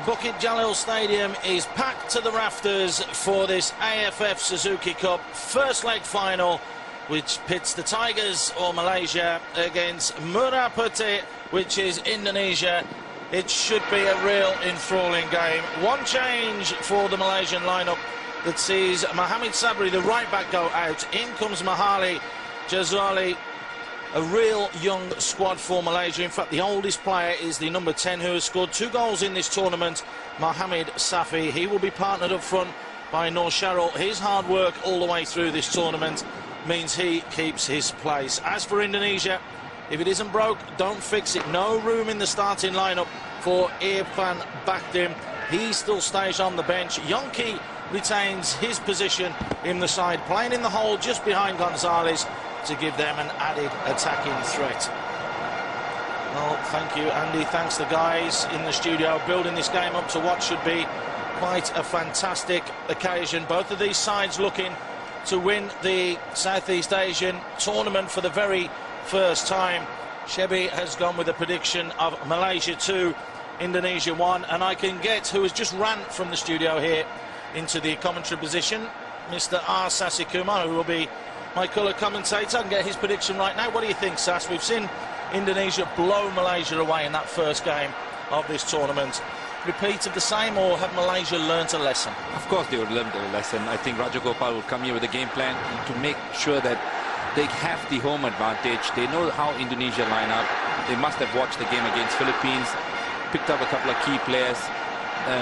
Bukit Jalil Stadium is packed to the rafters for this AFF Suzuki Cup first leg final, which pits the Tigers or Malaysia against Merah Putih, which is Indonesia. It should be a real enthralling game. One change for the Malaysian lineup that sees Mohamed Sabri, the right back, go out. In comes Mahali Jazali. A real young squad for Malaysia. In fact, the oldest player is the number 10 who has scored 2 goals in this tournament, Mohamed Safi. He will be partnered up front by Noor Sharul. His hard work all the way through this tournament means he keeps his place. As for Indonesia, if it isn't broke, don't fix it. No room in the starting lineup for Irfan Bakdim. He still stays on the bench. Yonki retains his position in the side, playing in the hole just behind Gonzalez to give them an added attacking threat. Well, thank you, Andy. Thanks the guys in the studio building this game up to what should be quite a fantastic occasion. Both of these sides looking to win the Southeast Asian tournament for the very first time. Shebi has gone with a prediction of Malaysia 2, Indonesia 1, and I can get who has just ran from the studio here into the commentary position, Mr. R. Sasikumar, who will be my colour commentator. I can get his prediction right now. What do you think, Sas? We've seen Indonesia blow Malaysia away in that first game of this tournament. Repeat of the same, or have Malaysia learnt a lesson? Of course they would learn a lesson. I think Rajagopal will come here with a game plan to make sure that they have the home advantage. They know how Indonesia line up. They must have watched the game against Philippines, picked up a couple of key players.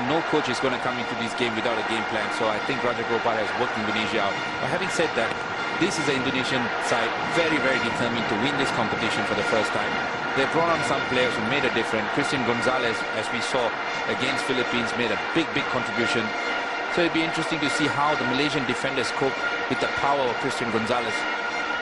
No coach is going to come into this game without a game plan. So I think Rajagopal has worked Indonesia out. But having said that, this is an Indonesian side very, very determined to win this competition for the first time. They've brought on some players who made a difference. Christian Gonzalez, as we saw against Philippines, made a big, big contribution. So it'd be interesting to see how the Malaysian defenders cope with the power of Christian Gonzalez.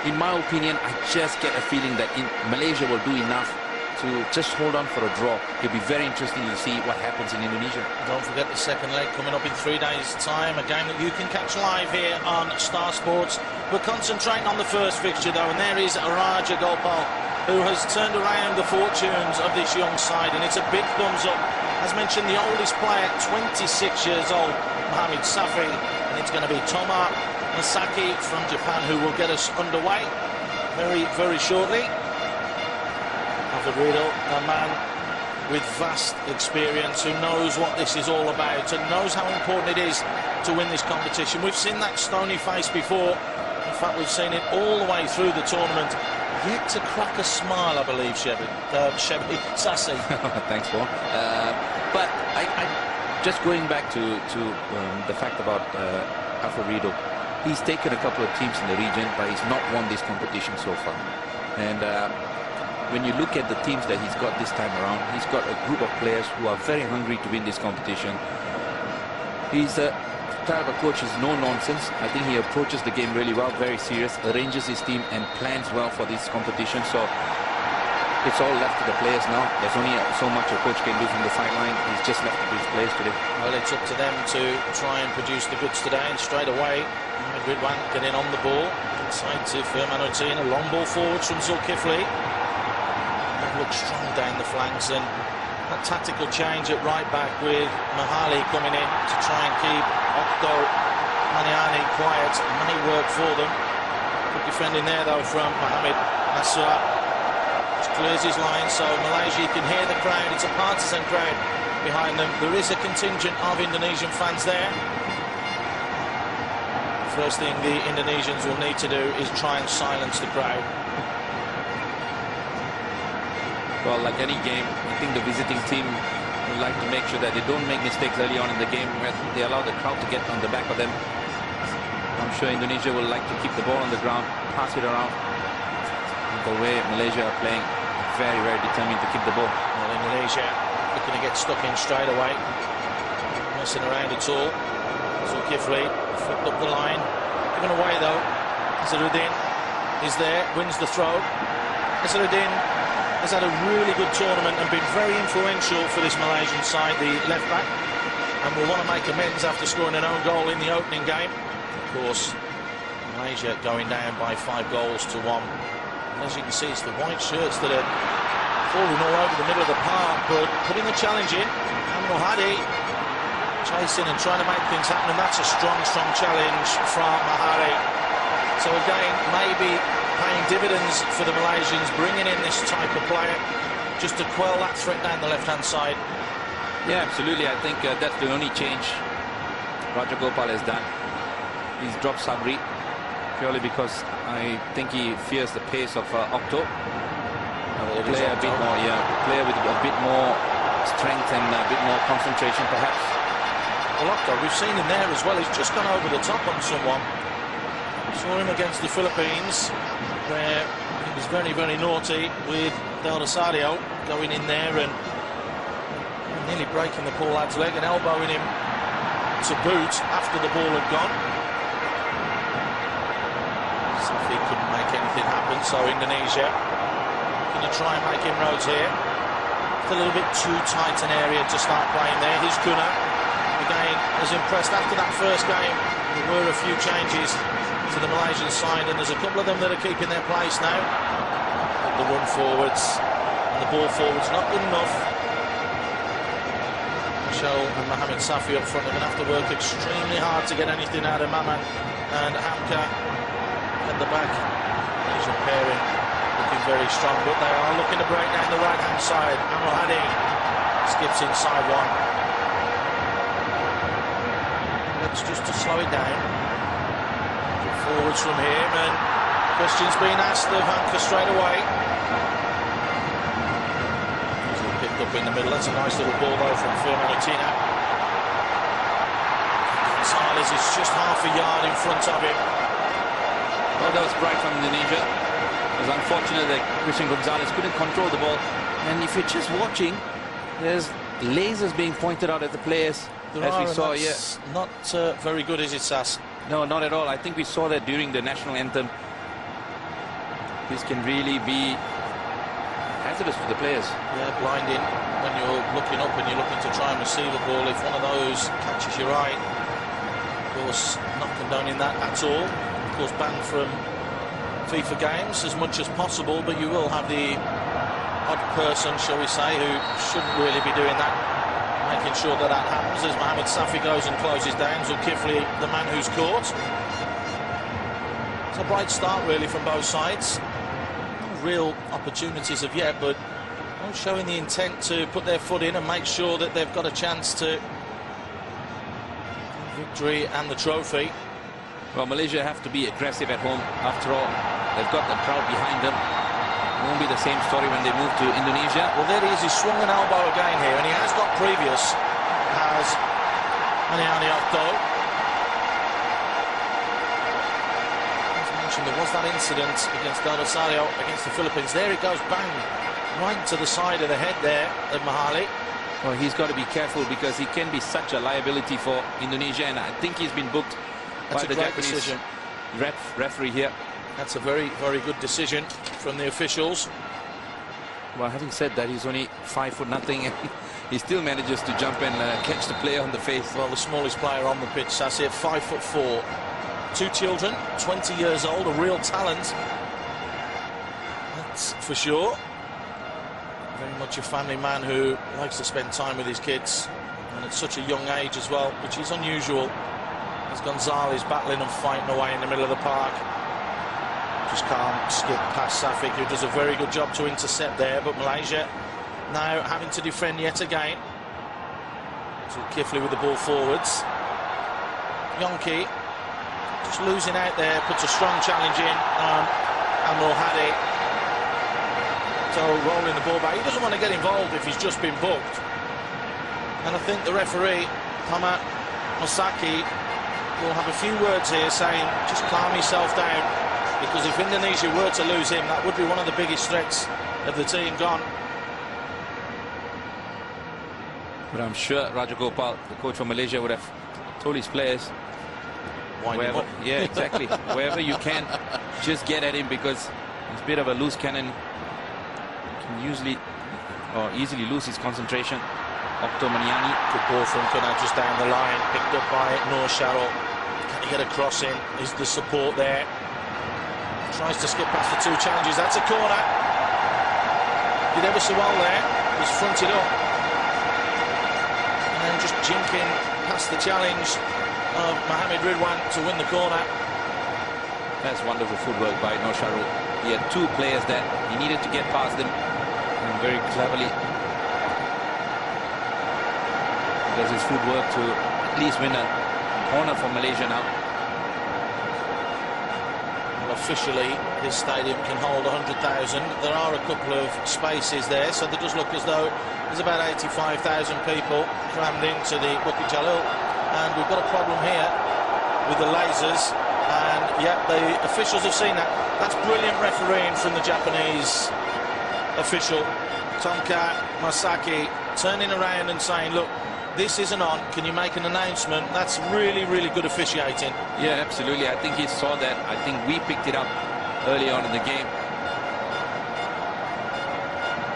In my opinion, I just get a feeling that Malaysia will do enough to just hold on for a draw. It'll be very interesting to see what happens in Indonesia. Don't forget the second leg coming up in 3 days' time, a game that you can catch live here on Star Sports. We're concentrating on the first fixture though, and there is Raja Gopal, who has turned around the fortunes of this young side, and it's a big thumbs up. As mentioned, the oldest player, 26 years old, Mohamed Safi, and it's going to be Toma Masaki from Japan who will get us underway very, very shortly. Riddle, a man with vast experience who knows what this is all about and knows how important it is to win this competition. We've seen that stony face before. In fact, we've seen it all the way through the tournament. Yet to crack a smile, I believe, Shebi. Sassy. Thanks, Paul. But I just going back to the fact about Alfredo, he's taken a couple of teams in the region, but he's not won this competition so far. And when you look at the teams that he's got this time around, he's got a group of players who are very hungry to win this competition. He's a type of coach who's no nonsense. I think he approaches the game really well, very serious, arranges his team and plans well for this competition. So it's all left to the players now. There's only so much a coach can do from the sideline. He's just left to his players today. Well, it's up to them to try and produce the goods today, and straight away Ridwan getting on the ball inside to Firman Utin. A long ball forwards from Zulkifli. Looks strong down the flanks, and that tactical change at right back with Mahali coming in to try and keep Okto Maniani quiet. Money work for them. Good defending there though from Mohamed Nasser. Just clears his line, so Malaysia, you can hear the crowd. It's a partisan crowd behind them. There is a contingent of Indonesian fans there. The first thing the Indonesians will need to do is try and silence the crowd. Well, like any game, I think the visiting team would like to make sure that they don't make mistakes early on in the game, where they allow the crowd to get on the back of them. I'm sure Indonesia will like to keep the ball on the ground, pass it around. The way Malaysia are playing, very, very determined to keep the ball. Well, Indonesia looking to get stuck in straight away. Messing around at all. Zulkifli flipped up the line. Given away though. Azharuddin is there, wins the throw. Azharuddin has had a really good tournament and been very influential for this Malaysian side, the left back, and will want to make amends after scoring an own goal in the opening game. Of course, Malaysia going down by 5 goals to 1. And as you can see, it's the white shirts that are falling all over the middle of the park, but putting the challenge in. Amrul Hadi chasing and trying to make things happen, and that's a strong challenge from Mahari. So again, maybe paying dividends for the Malaysians, bringing in this type of player just to quell that threat down the left-hand side. Yeah, absolutely. I think that's the only change Rajagopal has done. He's dropped Sabri purely because I think he fears the pace of Octo. Play a bit more, player with a bit more strength and a bit more concentration, perhaps. Well, Octo, we've seen him there as well. He's just gone over the top on someone. Saw him against the Philippines, where he was very naughty with Del Rosario going in there and nearly breaking the poor lad's leg and elbowing him to boot after the ball had gone. So if he couldn't make anything happen, so Indonesia going to try and make inroads here. It's a little bit too tight an area to start playing there. Here's Kuna, again, as impressed after that first game. There were a few changes to the Malaysian side, and there's a couple of them that are keeping their place now. The run forwards and the ball forwards not good enough. Michel and Mohamed Safi up front are going to have to work extremely hard to get anything out of Maman and Hamka at the back. Malaysian pairing looking very strong, but they are looking to break down the right-hand side. Amrul Hadi skips inside one. Looks just to slow it down. Forwards from him, and questions being asked of Hamka straight away. Picked up in the middle. That's a nice little ball though from Firmino Tina. Gonzalez is just half a yard in front of him. Well, that was bright from Indonesia. It was unfortunate that Christian Gonzalez couldn't control the ball. And if you're just watching, there's lasers being pointed out at the players, as we saw here. Not very good, is it, Sass? No, not at all. I think we saw that during the national anthem. This can really be hazardous for the players. Yeah, blinding when you're looking up and you're looking to try and receive a ball. If one of those catches your eye, of course, not condoning that at all. Of course, banned from FIFA games as much as possible, but you will have the odd person, shall we say, who shouldn't really be doing that, making sure that that happens as Mohamed Safi goes and closes down. Zulkifli, the man who's caught. It's a bright start, really, from both sides. No real opportunities of yet, but showing the intent to put their foot in and make sure that they've got a chance to victory and the trophy. Well, Malaysia have to be aggressive at home. After all, they've got the crowd behind them. It won't be the same story when they move to Indonesia. Well, there he is. He's swung an elbow again here, and he has got previous as Aniani Octo. As mentioned, there was that incident against Del Rosario against the Philippines. There it goes, bang, right to the side of the head there of Mahali. Well, he's got to be careful because he can be such a liability for Indonesia, and I think he's been booked by the Japanese referee here. That's a very good decision from the officials. Well, having said that, he's only 5 foot nothing, and he still manages to jump and catch the player on the face. Well, the smallest player on the pitch, Sassi, at 5'4". 2 children, 20 years old, a real talent. That's for sure. Very much a family man who likes to spend time with his kids, and at such a young age as well, which is unusual. As Gonzalez battling and fighting away in the middle of the park. Just can't skip past Safik, who does a very good job to intercept there, but Malaysia now having to defend yet again. Zulkifli with the ball forwards. Yonki just losing out there, puts a strong challenge in on Amrul Hadi. So rolling the ball back. He doesn't want to get involved if he's just been booked. And I think the referee, Tama Mosaki, will have a few words here saying, just calm yourself down, because if Indonesia were to lose him, that would be one of the biggest threats of the team gone. But I'm sure Rajagopal, the coach for Malaysia, would have told his players, wherever, yeah, exactly, wherever you can, just get at him, because he's a bit of a loose cannon. Can usually or easily lose his concentration. Octo Maniani. Good ball from Kuna just down the line, picked up by Noor Sharrell. Can he get a cross in? Is the support there? Tries to skip past the 2 challenges. That's a corner. did ever so well there. Was fronted up. And just jinking past the challenge of Mohamed Ridwan to win the corner. That's wonderful footwork by Nosharul. He had two players there. He needed to get past them. And very cleverly does his footwork to at least win a corner for Malaysia now. Well, officially, this stadium can hold 100,000. There are a couple of spaces there, so it does look as though there's about 85,000 people crammed into the Bukit Jalil. And we've got a problem here with the lasers. And, yeah, the officials have seen that. That's brilliant refereeing from the Japanese official, Tomka Masaki, turning around and saying, look, this isn't on, can you make an announcement? That's really, really good officiating. Yeah, absolutely. I think he saw that. I think we picked it up early on in the game.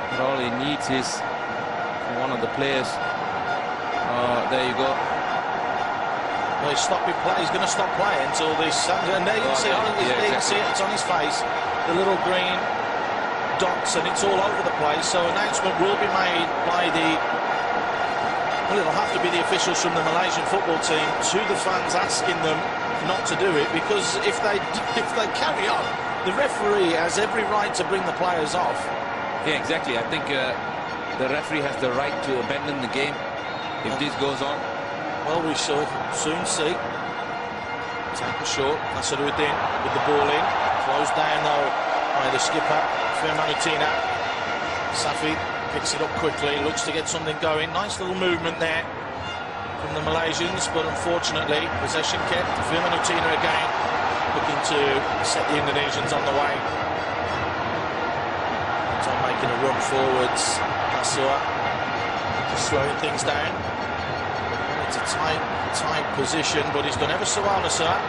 But all he needs is one of the players. There you go. Well, he's stopping play. He's going to stop playing until this. And there you can see, see it. It's on his face. The little green dots, and it's all over the place. So announcement will be made by the. Well, it'll have to be the officials from the Malaysian football team to the fans, asking them not to do it, because if they carry on, the referee has every right to bring the players off. Yeah, exactly. I think the referee has the right to abandon the game if this goes on. Well, we shall soon see. Taken short. Nasruddin with the ball in. Closed down, though, by the skipper, Firmanutina. Safi picks it up quickly, looks to get something going. Nice little movement there from the Malaysians, but unfortunately, possession kept. Firmanutina again, looking to set the Indonesians on the way. So making a run forwards. Nasua just slowing things down. It's a tight position, but he's done ever so well, Nasua.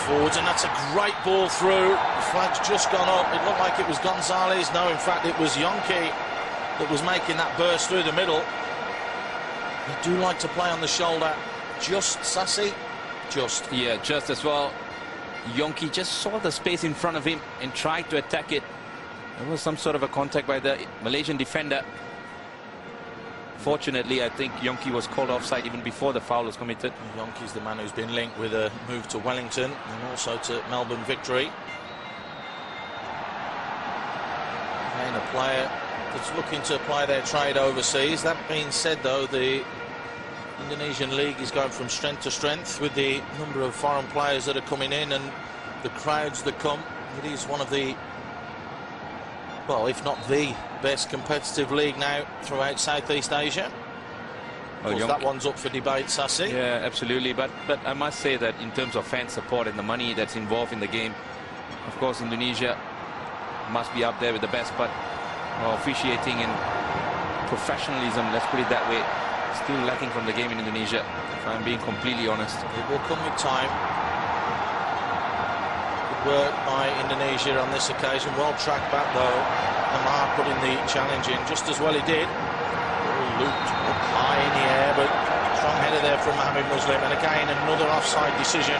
Forwards, and that's a great ball through. The flag's just gone up. It looked like it was Gonzalez. No, in fact, it was Yonki that was making that burst through the middle. They do like to play on the shoulder. Just Sassi, just. Yeah, just as well. Yonki just saw the space in front of him and tried to attack it. There was some sort of a contact by the Malaysian defender. Fortunately, I think Yonki was called offside even before the foul was committed. Yonki's the man who's been linked with a move to Wellington and also to Melbourne Victory. And a player that's looking to apply their trade overseas. That being said, though, the Indonesian league is going from strength to strength with the number of foreign players that are coming in and the crowds that come. It is one of the, well, if not the best competitive league now throughout Southeast Asia. Of course, that one's up for debate, Sassi. Yeah, absolutely. But I must say that in terms of fan support and the money that's involved in the game, of course, Indonesia must be up there with the best. But officiating and professionalism, let's put it that way, still lacking from the game in Indonesia, if I'm being completely honest. It will come with time. Good work by Indonesia on this occasion. Well tracked back, though. Amar putting the challenge in just as well he did. Looped up high in the air, but strong header there from Mohamed Muslim, and again another offside decision.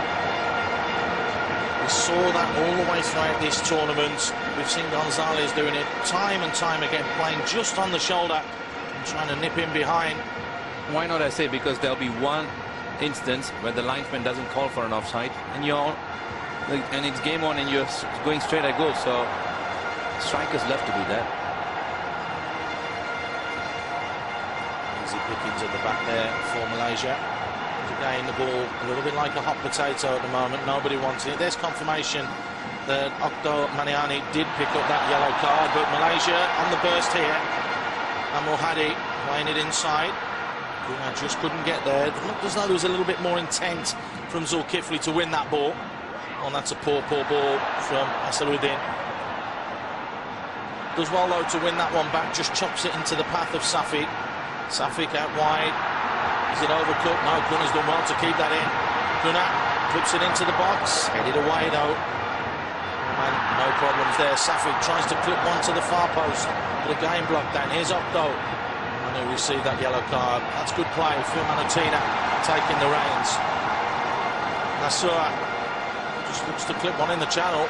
We saw that all the way throughout this tournament. We've seen Gonzalez doing it time and time again, playing just on the shoulder and trying to nip in behind. Why not, I say, because there'll be one instance where the linesman doesn't call for an offside and it's game on and you're going straight at goal, so strikers love to do that. Easy pickings at the back there for Malaysia. Again, the ball a little bit like a hot potato at the moment. Nobody wants it. There's confirmation that Okto Maniani did pick up that yellow card, but Malaysia on the burst here. And Mohadi playing it inside. I just couldn't get there. It looked as though there was a little bit more intent from Zulkifli to win that ball. And that's a poor ball from Asaluddin. Does well, though, to win that one back. Just chops it into the path of Safi. Safi out wide. Is it overcooked? No, Kuna's done well to keep that in. Kuna puts it into the box. Headed away, though. And no problems there. Safi tries to clip one to the far post. But again blocked down. Here's Okto. And who received that yellow card. That's good play. Firmanutina taking the reins. Nasua just looks to clip one in the channel.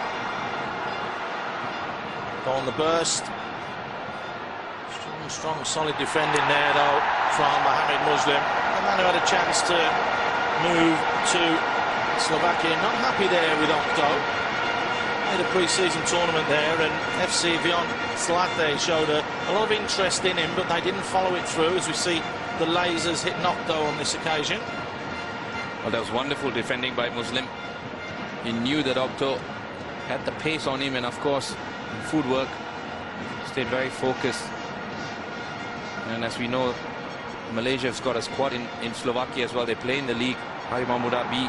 Go on the burst. Strong, solid defending there, though, from Mohamed Muslim. The man who had a chance to move to Slovakia. Not happy there with Okto. Made a pre-season tournament there, and FC Vion Slate showed a lot of interest in him, but they didn't follow it through, as we see the lasers hit Okto on this occasion. Well, that was wonderful defending by Muslim. He knew that Okto had the pace on him, and of course, footwork, stayed very focused. And as we know, Malaysia has got a squad in Slovakia as well. They play in the league. Harimau Muda B.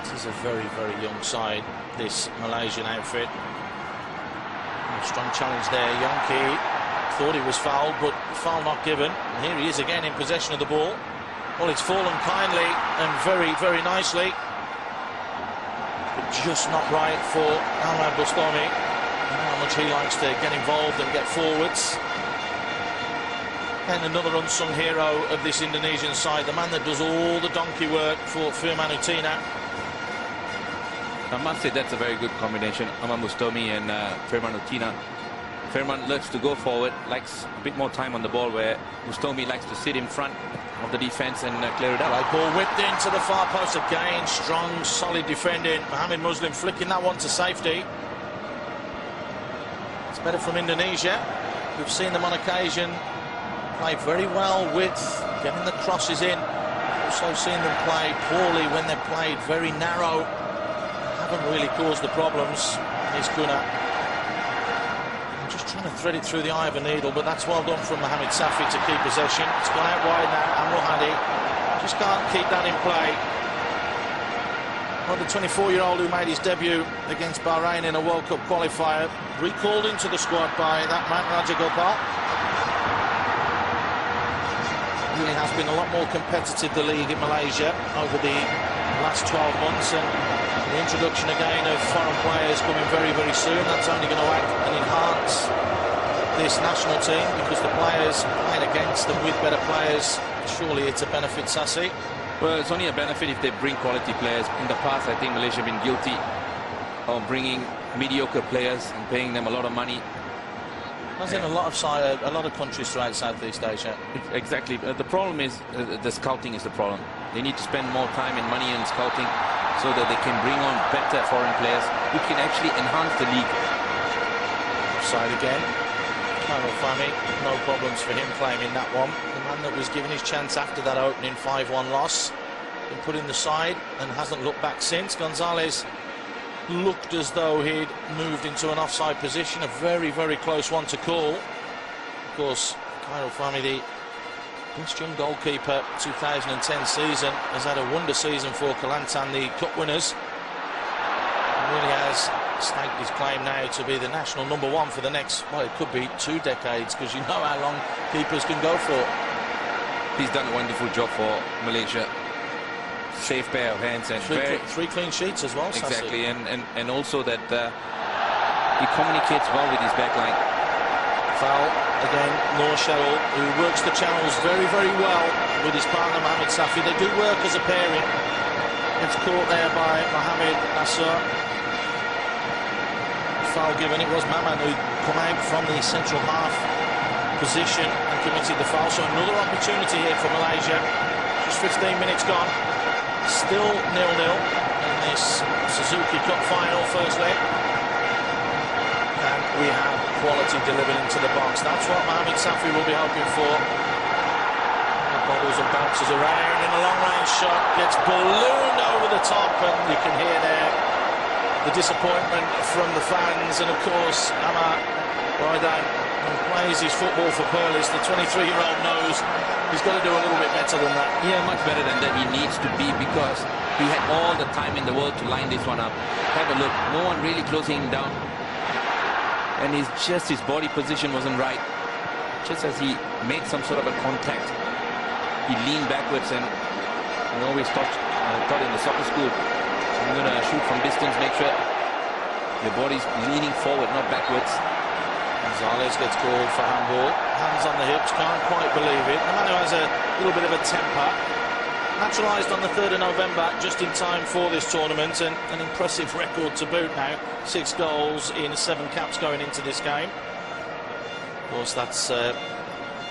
This is a very, very young side, this Malaysian outfit. Strong challenge there. Yongki thought he was fouled, but foul not given. And here he is again in possession of the ball. Well, it's fallen kindly and very, very nicely. But just not right for Ahmad Bustami. How much he likes to get involved and get forwards. And another unsung hero of this Indonesian side, the man that does all the donkey work for Firman Utina. I must say that's a very good combination, Ahmad Bustami and Firman Utina. Firman loves to go forward, likes a bit more time on the ball, where Bustami likes to sit in front of the defense and clear it up. Right ball whipped into the far post again. Strong, solid defending. Mohamed Muslim flicking that one to safety. It's better from Indonesia. We've seen them on occasion play very well with getting the crosses in. Also seen them play poorly when they're played very narrow. Haven't really caused the problems. Here's Kuna. Just trying to thread it through the eye of a needle, but that's well done from Mohamed Safi to keep possession. It's gone out wide now. Amrul Hadi just can't keep that in play. Well, the 24-year-old who made his debut against Bahrain in a World Cup qualifier, recalled into the squad by that man, Rajagopal. Really has been a lot more competitive, the league in Malaysia, over the last 12 months, and the introduction again of foreign players coming very, very soon. That's only going to add and enhance this national team, because the players playing against and with better players, surely it's a benefit, Sassi. Well, it's only a benefit if they bring quality players. In the past, I think Malaysia have been guilty of bringing mediocre players and paying them a lot of money. As in a lot of countries throughout Southeast Asia. Exactly. The problem is the scouting is the problem. They need to spend more time and money in scouting so that they can bring on better foreign players who can actually enhance the league. Offside again. Khairul Fahmi, no problems for him claiming that one. The man that was given his chance after that opening 5-1 loss, been put in the side and hasn't looked back since. Gonzalez looked as though he'd moved into an offside position, a very, very close one to call. Of course, Khairul Fahmi, the best young goalkeeper 2010 season, has had a wonder season for Kelantan, the cup winners. He really has staked his claim now to be the national #1 for the next, well, it could be 2 decades, because you know how long keepers can go for. He's done a wonderful job for Malaysia. Safe pair of hands and three clean sheets as well. Exactly, and also that he communicates well with his backline. Foul again, Noor Sherrill, who works the channels very, very well with his partner Mohamed Safi. They do work as a pairing. It's caught there by Mohamed Nasser. Foul given. It was Maman who come out from the central half position and committed the foul. So another opportunity here for Malaysia. Just 15 minutes gone. Still 0-0 in this Suzuki Cup final, first leg. And we have quality delivered into the box. That's what Mohamed Safi will be hoping for. The bobbles and bounces around, and a long-range shot gets ballooned over the top, and you can hear there the disappointment from the fans. And of course, Amar Roydan, who plays his football for Perlis, the 23-year-old knows he's got to do a little bit better than that. Yeah, much better than that he needs to be, because he had all the time in the world to line this one up. Have a look, no one really closing him down. And his body position wasn't right. Just as he made some sort of a contact, he leaned backwards, and we always taught in the soccer school, I'm going to shoot from distance, make sure your body's leaning forward, not backwards. Gonzalez gets called for handball. Hands on the hips, can't quite believe it. The man who has a little bit of a temper. Naturalised on the 3rd of November, just in time for this tournament, and an impressive record to boot now. 6 goals in 7 caps going into this game. Of course, that's a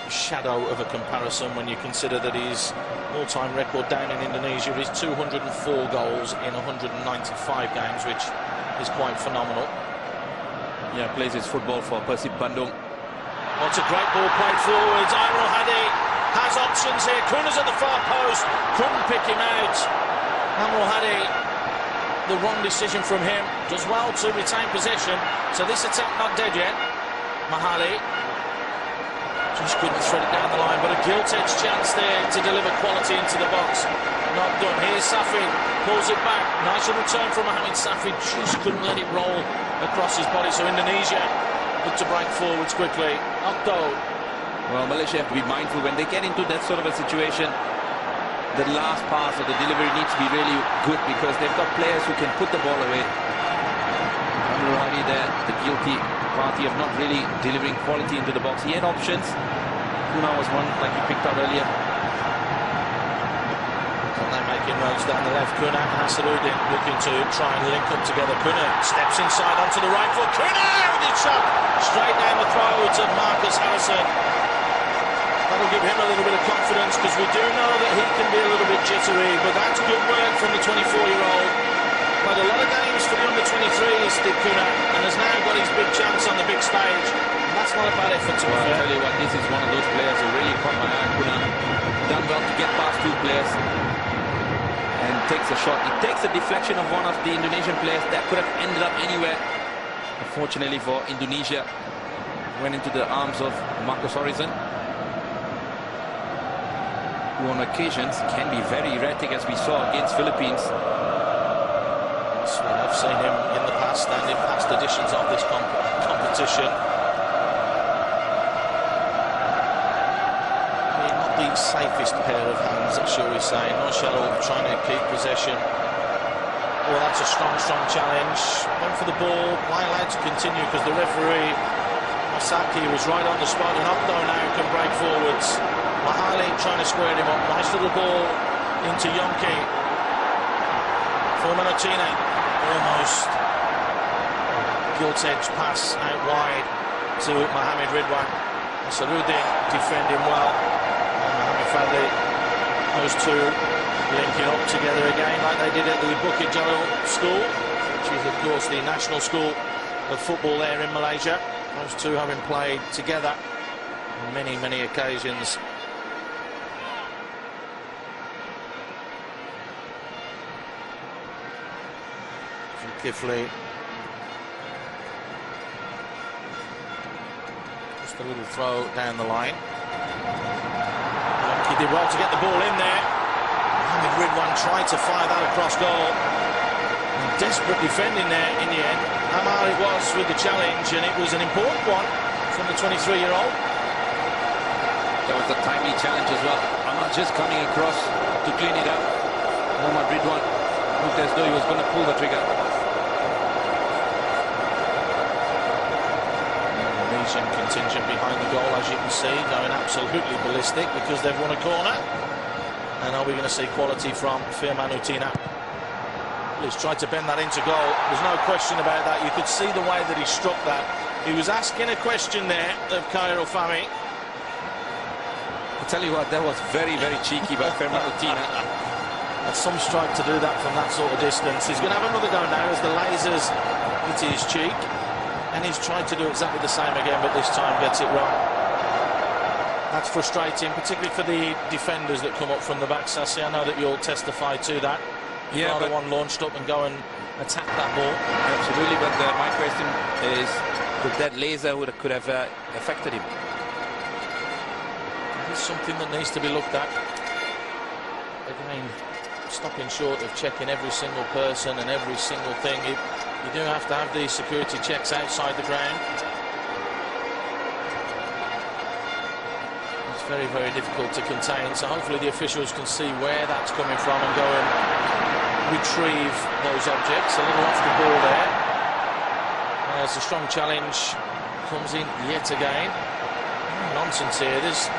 shadow of a comparison when you consider that his all-time record down in Indonesia is 204 goals in 195 games, which is quite phenomenal. Yeah, plays his football for Persib Bandung. What's a great ball played forwards. Ayrul Hadi has options here. Kuna's at the far post, couldn't pick him out. Ayrul Hadi, the wrong decision from him. Does well to retain possession. So this attack not dead yet. Mahali just couldn't thread it down the line, but a gilt-edged chance there to deliver quality into the box. Not done. Here's Safi, pulls it back. Nice little turn from Mohamed Safi, just couldn't let it roll across his body. So Indonesia look to break forwards quickly. Okto. Well, Malaysia have to be mindful when they get into that sort of a situation. The last pass or the delivery needs to be really good, because they've got players who can put the ball away. Ayrul Hadi there, the guilty party of not really delivering quality into the box. He had options. Kuna was one like he picked up earlier. And they're making roads down the left. Kuna and Hasanuddin looking to try and link up together. Kuna steps inside onto the right foot. Kuna with his shot straight down the throat of Marcus Harrison. That'll give him a little bit of confidence, because we do know that he can be a little bit jittery, but that's good work from the 24-year-old. Played a lot of games for the under-23s, did Kuna, and has now got his big chance on the big stage. And that's not a bad effort, to be fair. I tell you what, this is one of those players who really caught my eye. Kuna done well to get past 2 players and takes a shot. He takes a deflection of one of the Indonesian players that could have ended up anywhere. Unfortunately for Indonesia, went into the arms of Marcus Horizon, who on occasions can be very erratic, as we saw against Philippines. So I've seen him in the past and in past editions of this competition. Not the safest pair of hands, shall we say. Norshell trying to keep possession. Well, that's a strong challenge. Went for the ball, not allowed to continue because the referee, Masaki, was right on the spot, and Okto now can break forwards. Mahali trying to square him up. Nice little ball into Yonki. For Manotina. Almost gilt-edged pass out wide to Mohamed Ridwan. Saruddin defending well. And Mohamed Fadli, those two linking up together again like they did at the Bukit Jalil School, which is of course the national school of football there in Malaysia. Those two having played together on many occasions. Kifley. Just a little throw down the line. He did well to get the ball in there. Mohamed Ridwan tried to fire that across goal. Desperate defending there in the end. Amar it was with the challenge, and it was an important one from the 23-year-old. That was a timely challenge as well. Amar just coming across to clean it up. Mohamed Ridwan looked as though he was going to pull the trigger. Contingent behind the goal, as you can see, going absolutely ballistic because they've won a corner. And are we going to see quality from Firman Utina? He's tried to bend that into goal. There's no question about that. You could see the way that he struck that. He was asking a question there of Khairul Fahmi. I tell you what, that was very cheeky by Firman Utina. That's some strike to do that from that sort of distance. He's going to have another go now as the lasers hit his cheek. And he's tried to do exactly the same again, but this time gets it wrong. That's frustrating, particularly for the defenders that come up from the back, Sassi. I know that you'll testify to that. Yeah, but one launched up and go and attack that ball. Absolutely, but my question is, could that laser could have affected him? It's something that needs to be looked at. Again, stopping short of checking every single person and every single thing. You do have to have these security checks outside the ground. It's very difficult to contain, so hopefully the officials can see where that's coming from and go and retrieve those objects. A little off the ball there. There's a strong challenge, comes in yet again. Nonsense here. There's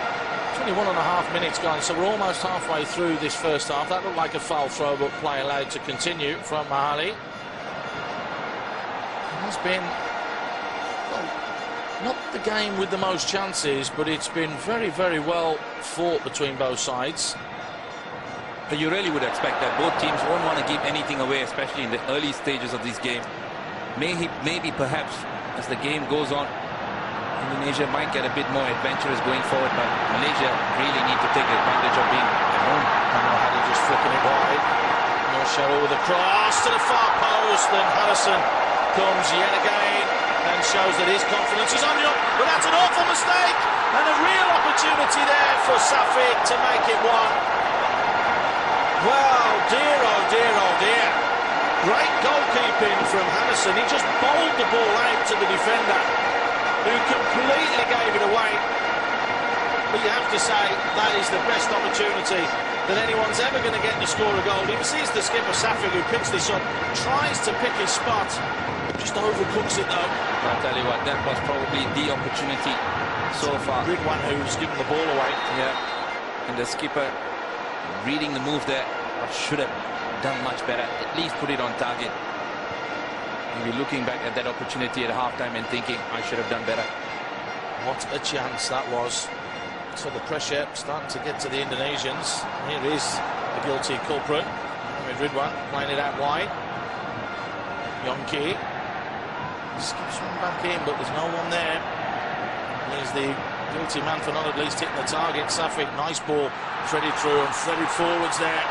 21.5 minutes gone, so we're almost halfway through this first half. That looked like a foul throw, but play allowed to continue from Mahali. It has been, well, not the game with the most chances, but it's been very, very well fought between both sides. But you really would expect that both teams won't want to give anything away, especially in the early stages of this game. Maybe perhaps as the game goes on, Indonesia might get a bit more adventurous going forward, but Malaysia really need to take advantage of being at home. And Mahali just flicking it wide. Cheryl with a cross to the far post, and Harrison comes yet again and shows that his confidence is on you. But that's an awful mistake, and a real opportunity there for Safik to make it one. Well, dear, oh dear, oh dear. Great goalkeeping from Harrison. He just bowled the ball out to the defender, who completely gave it away. But you have to say that is the best opportunity that anyone's ever going to get to score a goal. He sees the skipper Safik, who picks this up, tries to pick his spot, just overcooks it though. I'll tell you what, that was probably the opportunity so far. Ridwan who's given the ball away. Yeah, and the skipper reading the move there, but should have done much better. At least put it on target. Maybe looking back at that opportunity at halftime and thinking, I should have done better. What a chance that was. So the pressure starting to get to the Indonesians. Here is the guilty culprit. Ridwan playing it out wide. Yongki skips one back in, but there's no one there. Here's the guilty man for not at least hitting the target. Safik, nice ball, threaded through and threaded forwards there.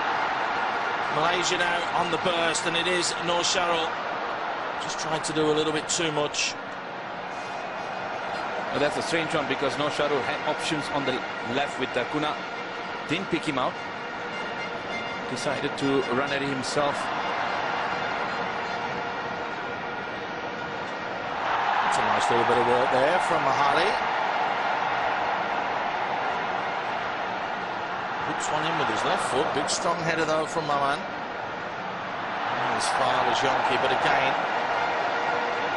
Malaysia now on the burst, and it is Nur Sharul. Just tried to do a little bit too much. Well, that's a strange one, because Nur Sharul had options on the left with Kuna. Didn't pick him out. Decided to run at it himself. It's a nice little bit of work there from Mahali. Hooks one in with his left foot. Big strong header though from Maman. As far as Yongki, but again,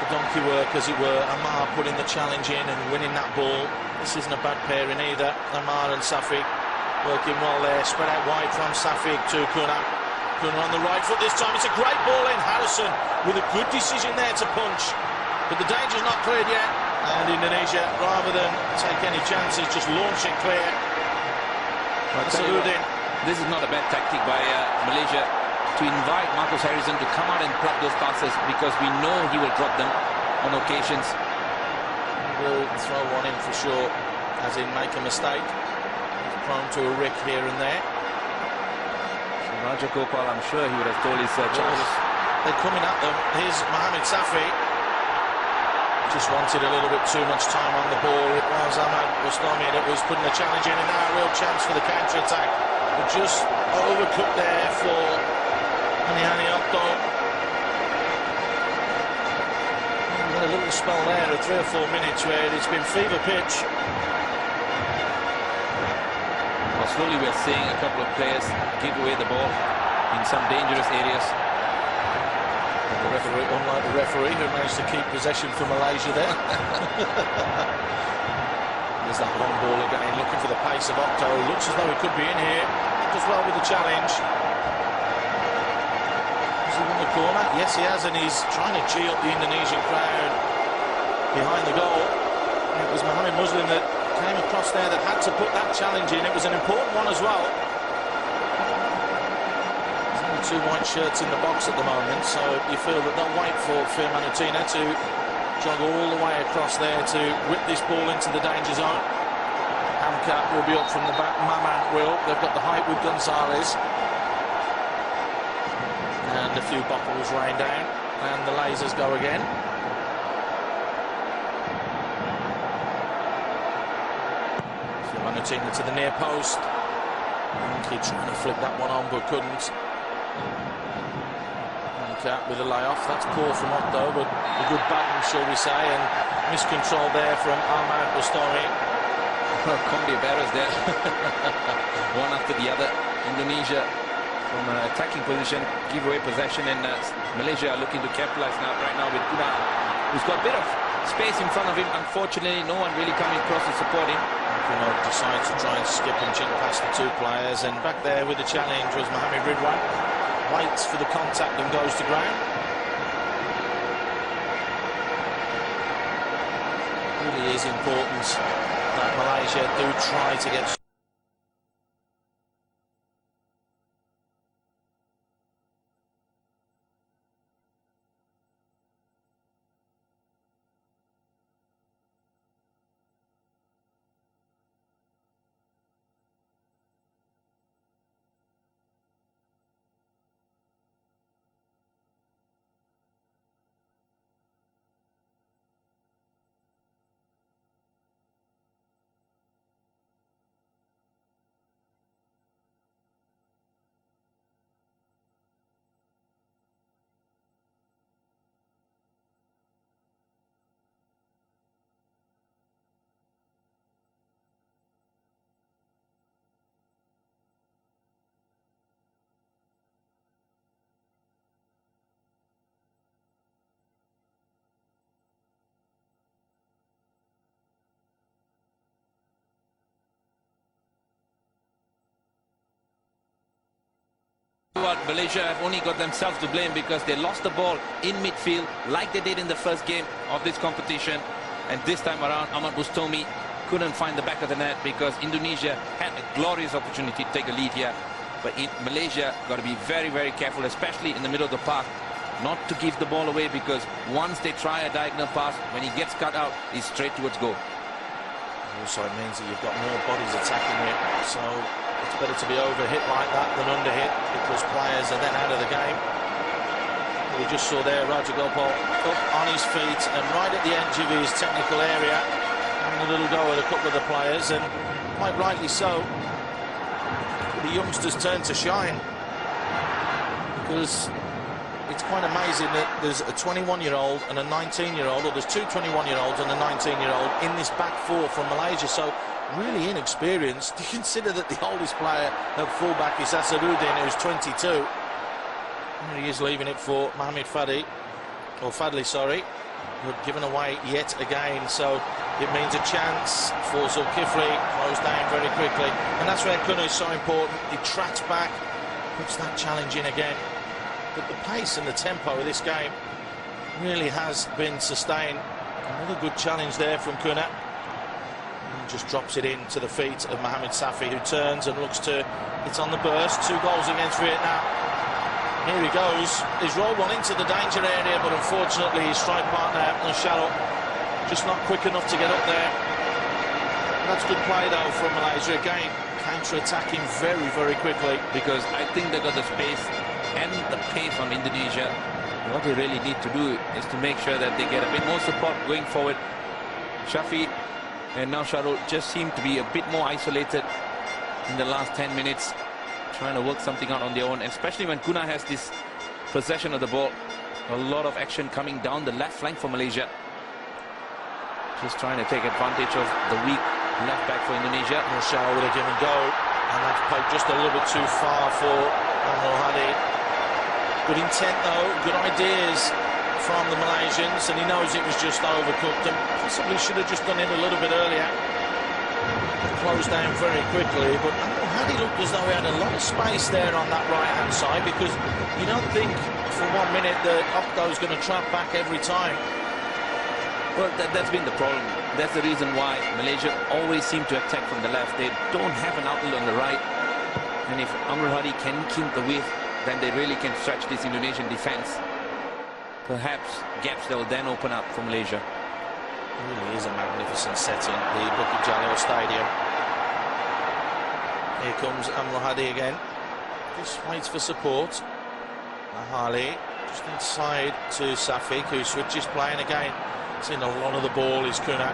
the donkey work, as it were. Amar putting the challenge in and winning that ball. This isn't a bad pairing either. Amar and Safik working well there. Spread out wide from Safik to Kuna. Kuna on the right foot this time. It's a great ball in. Harrison with a good decision there to punch. But the danger's not cleared yet. And Indonesia, rather than take any chances, just launch it clear. This is not a bad tactic by Malaysia, to invite Marcus Harrison to come out and plug those passes, because we know he will drop them on occasions. He will throw one in for sure, as in make a mistake. He's prone to a rick here and there. So Raja Gopal, I'm sure he would have told his charges. They're coming at them. Here's Mohamed Safi. Just wanted a little bit too much time on the ball. It was Ahmad Bustami that was putting the challenge in, and now a real chance for the counter-attack. But just overcooked there for Hani Okto. A little spell there of 3 or 4 minutes where it's been fever pitch. Well, slowly we're seeing a couple of players give away the ball in some dangerous areas. And the referee, unlike the referee who managed to keep possession for Malaysia there. There's that long ball again, looking for the pace of Okto. Looks as though he could be in here. Does well with the challenge. Has he won the corner? Yes, he has, and he's trying to gee up the Indonesian crowd behind the goal. And it was Mohamed Muslim that came across there that had to put that challenge in. It was an important one as well. There's only 2 white shirts in the box at the moment, so you feel that they'll wait for Firmanutina to jog all the way across there to whip this ball into the danger zone. Hamka will be up from the back. Maman will. They've got the height with Gonzalez. And a few bottles rain down. And the lasers go again. Firmanutina to the near post. Kid trying to flick that one on, but couldn't. Hamka with a layoff. That's poor from Okto, but a good batting, shall we say. And miscontrol there from Ahmad Bustami. Combi barrels there. One after the other. Indonesia from an attacking position give away possession, and Malaysia are looking to capitalize right now with Kuna, who's got a bit of space in front of him. Unfortunately, no one really coming across to support him. Kunal decides to try and skip and chip past the two players, and back there with the challenge was Mohamed Ridwan. Waits for the contact and goes to ground. Really is important that Malaysia do try to get Malaysia have only got themselves to blame because they lost the ball in midfield like they did in the first game of this competition, and this time around Ahmad Bustomi couldn't find the back of the net because Indonesia had a glorious opportunity to take a lead here. But Malaysia got to be very, very careful, especially in the middle of the park, not to give the ball away, because once they try a diagonal pass, when he gets cut out, he's straight towards goal. Also, it means that you've got more bodies attacking you, so it's better to be over-hit like that than under-hit, because players are then out of the game. We just saw there Raja Gopal up on his feet and right at the edge of his technical area, having a little go at a couple of the players, and quite rightly so. The youngsters turn to shine, because it's quite amazing that there's a 21-year-old and a 19-year-old, or there's two 21-year-olds and a 19-year-old in this back four from Malaysia. So really inexperienced. You consider that the oldest player at fullback is Asaruddin, who's 22. And he is leaving it for Mohamed Fadli, but given away yet again. So it means a chance for Zulkifli, closed down very quickly. And that's where Kunal is so important. He tracks back, puts that challenge in again. But the pace and the tempo of this game really has been sustained. Another good challenge there from Kunal. Just drops it into the feet of Mohamed Safi, who turns and looks to, it's on the burst. 2 goals against Vietnam. Here he goes. He's rolled one into the danger area, but unfortunately his strike partner, Nushalo, just not quick enough to get up there. That's good play though from Malaysia. Again, counter-attacking very, very quickly. Because I think they got the space and the pace on Indonesia. What they really need to do is to make sure that they get a bit more support going forward. Shafi and now Sharul just seem to be a bit more isolated in the last 10 minutes, trying to work something out on their own, especially when Kunal has this possession of the ball. A lot of action coming down the left flank for Malaysia. Just trying to take advantage of the weak left back for Indonesia. Marshall with a give and go, and that's poked just a little bit too far for Anwar Hadi. Good intent though, good ideas from the Malaysians, and he knows it was just overcooked and possibly should have just done it a little bit earlier. Closed down very quickly, but Hadi looked as though he had a lot of space there on that right-hand side, because you don't think for 1 minute that Okto's going to trap back every time. Well, that's been the problem. That's the reason why Malaysia always seem to attack from the left. They don't have an outlet on the right, and if Anwar Hadi can keep the width, then they really can stretch this Indonesian defense. Perhaps gaps that will then open up for Malaysia. It really is a magnificent setting, the Bukit Jalil Stadium. Here comes Anwar Hadi again. Just waits for support. Ahali just inside to Safik, who switches playing again. Seen a lot of the ball is Kunal.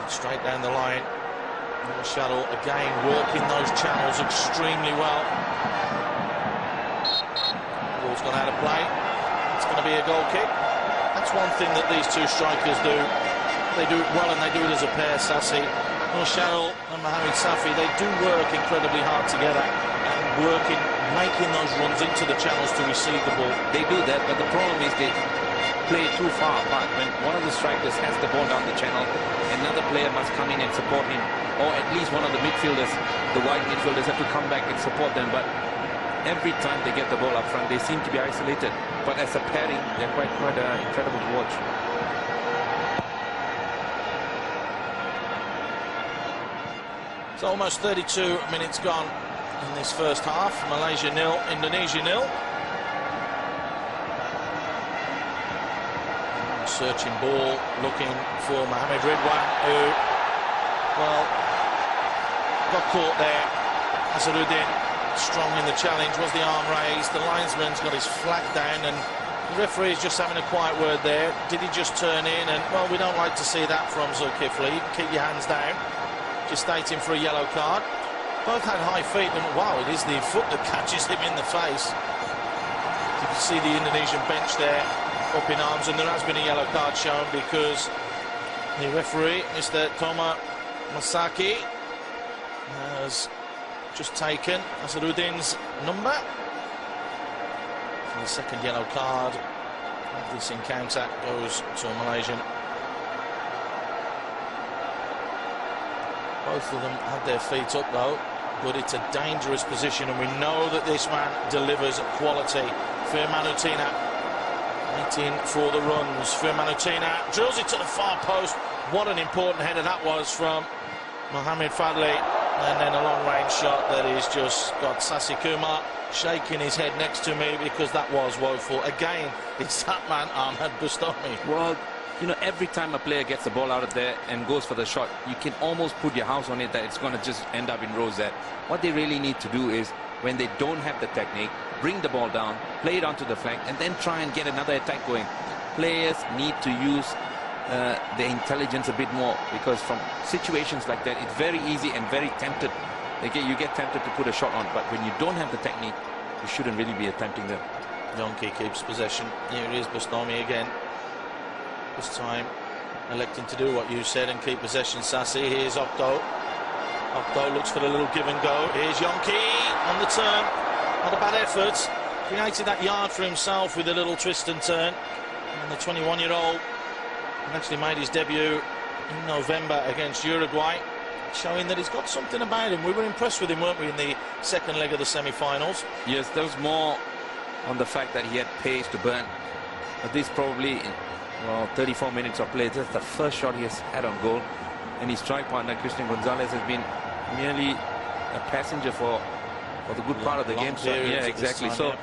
Straight down the line. Shuttle again working those channels extremely well. Ball's gone out of play. It's going to be a goal kick. That's one thing that these two strikers do. They do it well, and they do it as a pair. Sassi, Shuttle and Mohamed Safi, they do work incredibly hard together, and making those runs into the channels to receive the ball. They do that, but the problem is play too far apart. When one of the strikers has the ball down the channel, another player must come in and support him, or at least one of the midfielders, the wide midfielders, have to come back and support them. But every time they get the ball up front, they seem to be isolated. But as a pairing, they're quite incredible to watch. It's almost 32 minutes gone in this first half. Malaysia 0, Indonesia 0. Searching ball, looking for Mohamed Ridwan, who, well, got caught there. Azaruddin, strong in the challenge. Was the arm raised? The linesman's got his flag down, and the referee's just having a quiet word there. Did he just turn in? And, well, we don't like to see that from Zulkifli. Keep your hands down. Gestating for a yellow card. Both had high feet, and wow, it is the foot that catches him in the face. You can see the Indonesian bench there up in arms, and there has been a yellow card shown because the referee, Mr. Toma Masaki, has just taken Azaruddin's number. And the second yellow card of this encounter goes to a Malaysian. Both of them had their feet up though, but it's a dangerous position, and we know that this man delivers quality. Firmanutina waiting for the runs. Firmanutina drills it to the far post. What an important header that was from Mohamed Fadli, and then a long-range shot that is just got Sasi Kumar shaking his head next to me because that was woeful. Again, it's that man Ahmad Bustami. Well, you know, every time a player gets the ball out of there and goes for the shot, you can almost put your house on it that it's going to just end up in rosette. What they really need to do is, when they don't have the technique, bring the ball down, play it onto the flank, and then try and get another attack going. Players need to use their intelligence a bit more, because from situations like that, it's very easy and very tempted. You get tempted to put a shot on, but when you don't have the technique, you shouldn't really be attempting them. Yonki keeps possession. Here it is, Bustami again. This time electing to do what you said and keep possession. Sasi, here's Okto. Okto looks for the little give and go. Here's Yonki on the turn. Not a bad effort. Created that yard for himself with a little twist and turn. And the 21-year-old actually made his debut in November against Uruguay, showing that he's got something about him. We were impressed with him, weren't we, in the second leg of the semi-finals? Yes, there was more on the fact that he had pace to burn. But this probably, well, 34 minutes of play, that's the first shot he has had on goal. And his strike partner, Christian Gonzalez, has been merely a passenger for the good part of the game. So, yeah, exactly. Time, so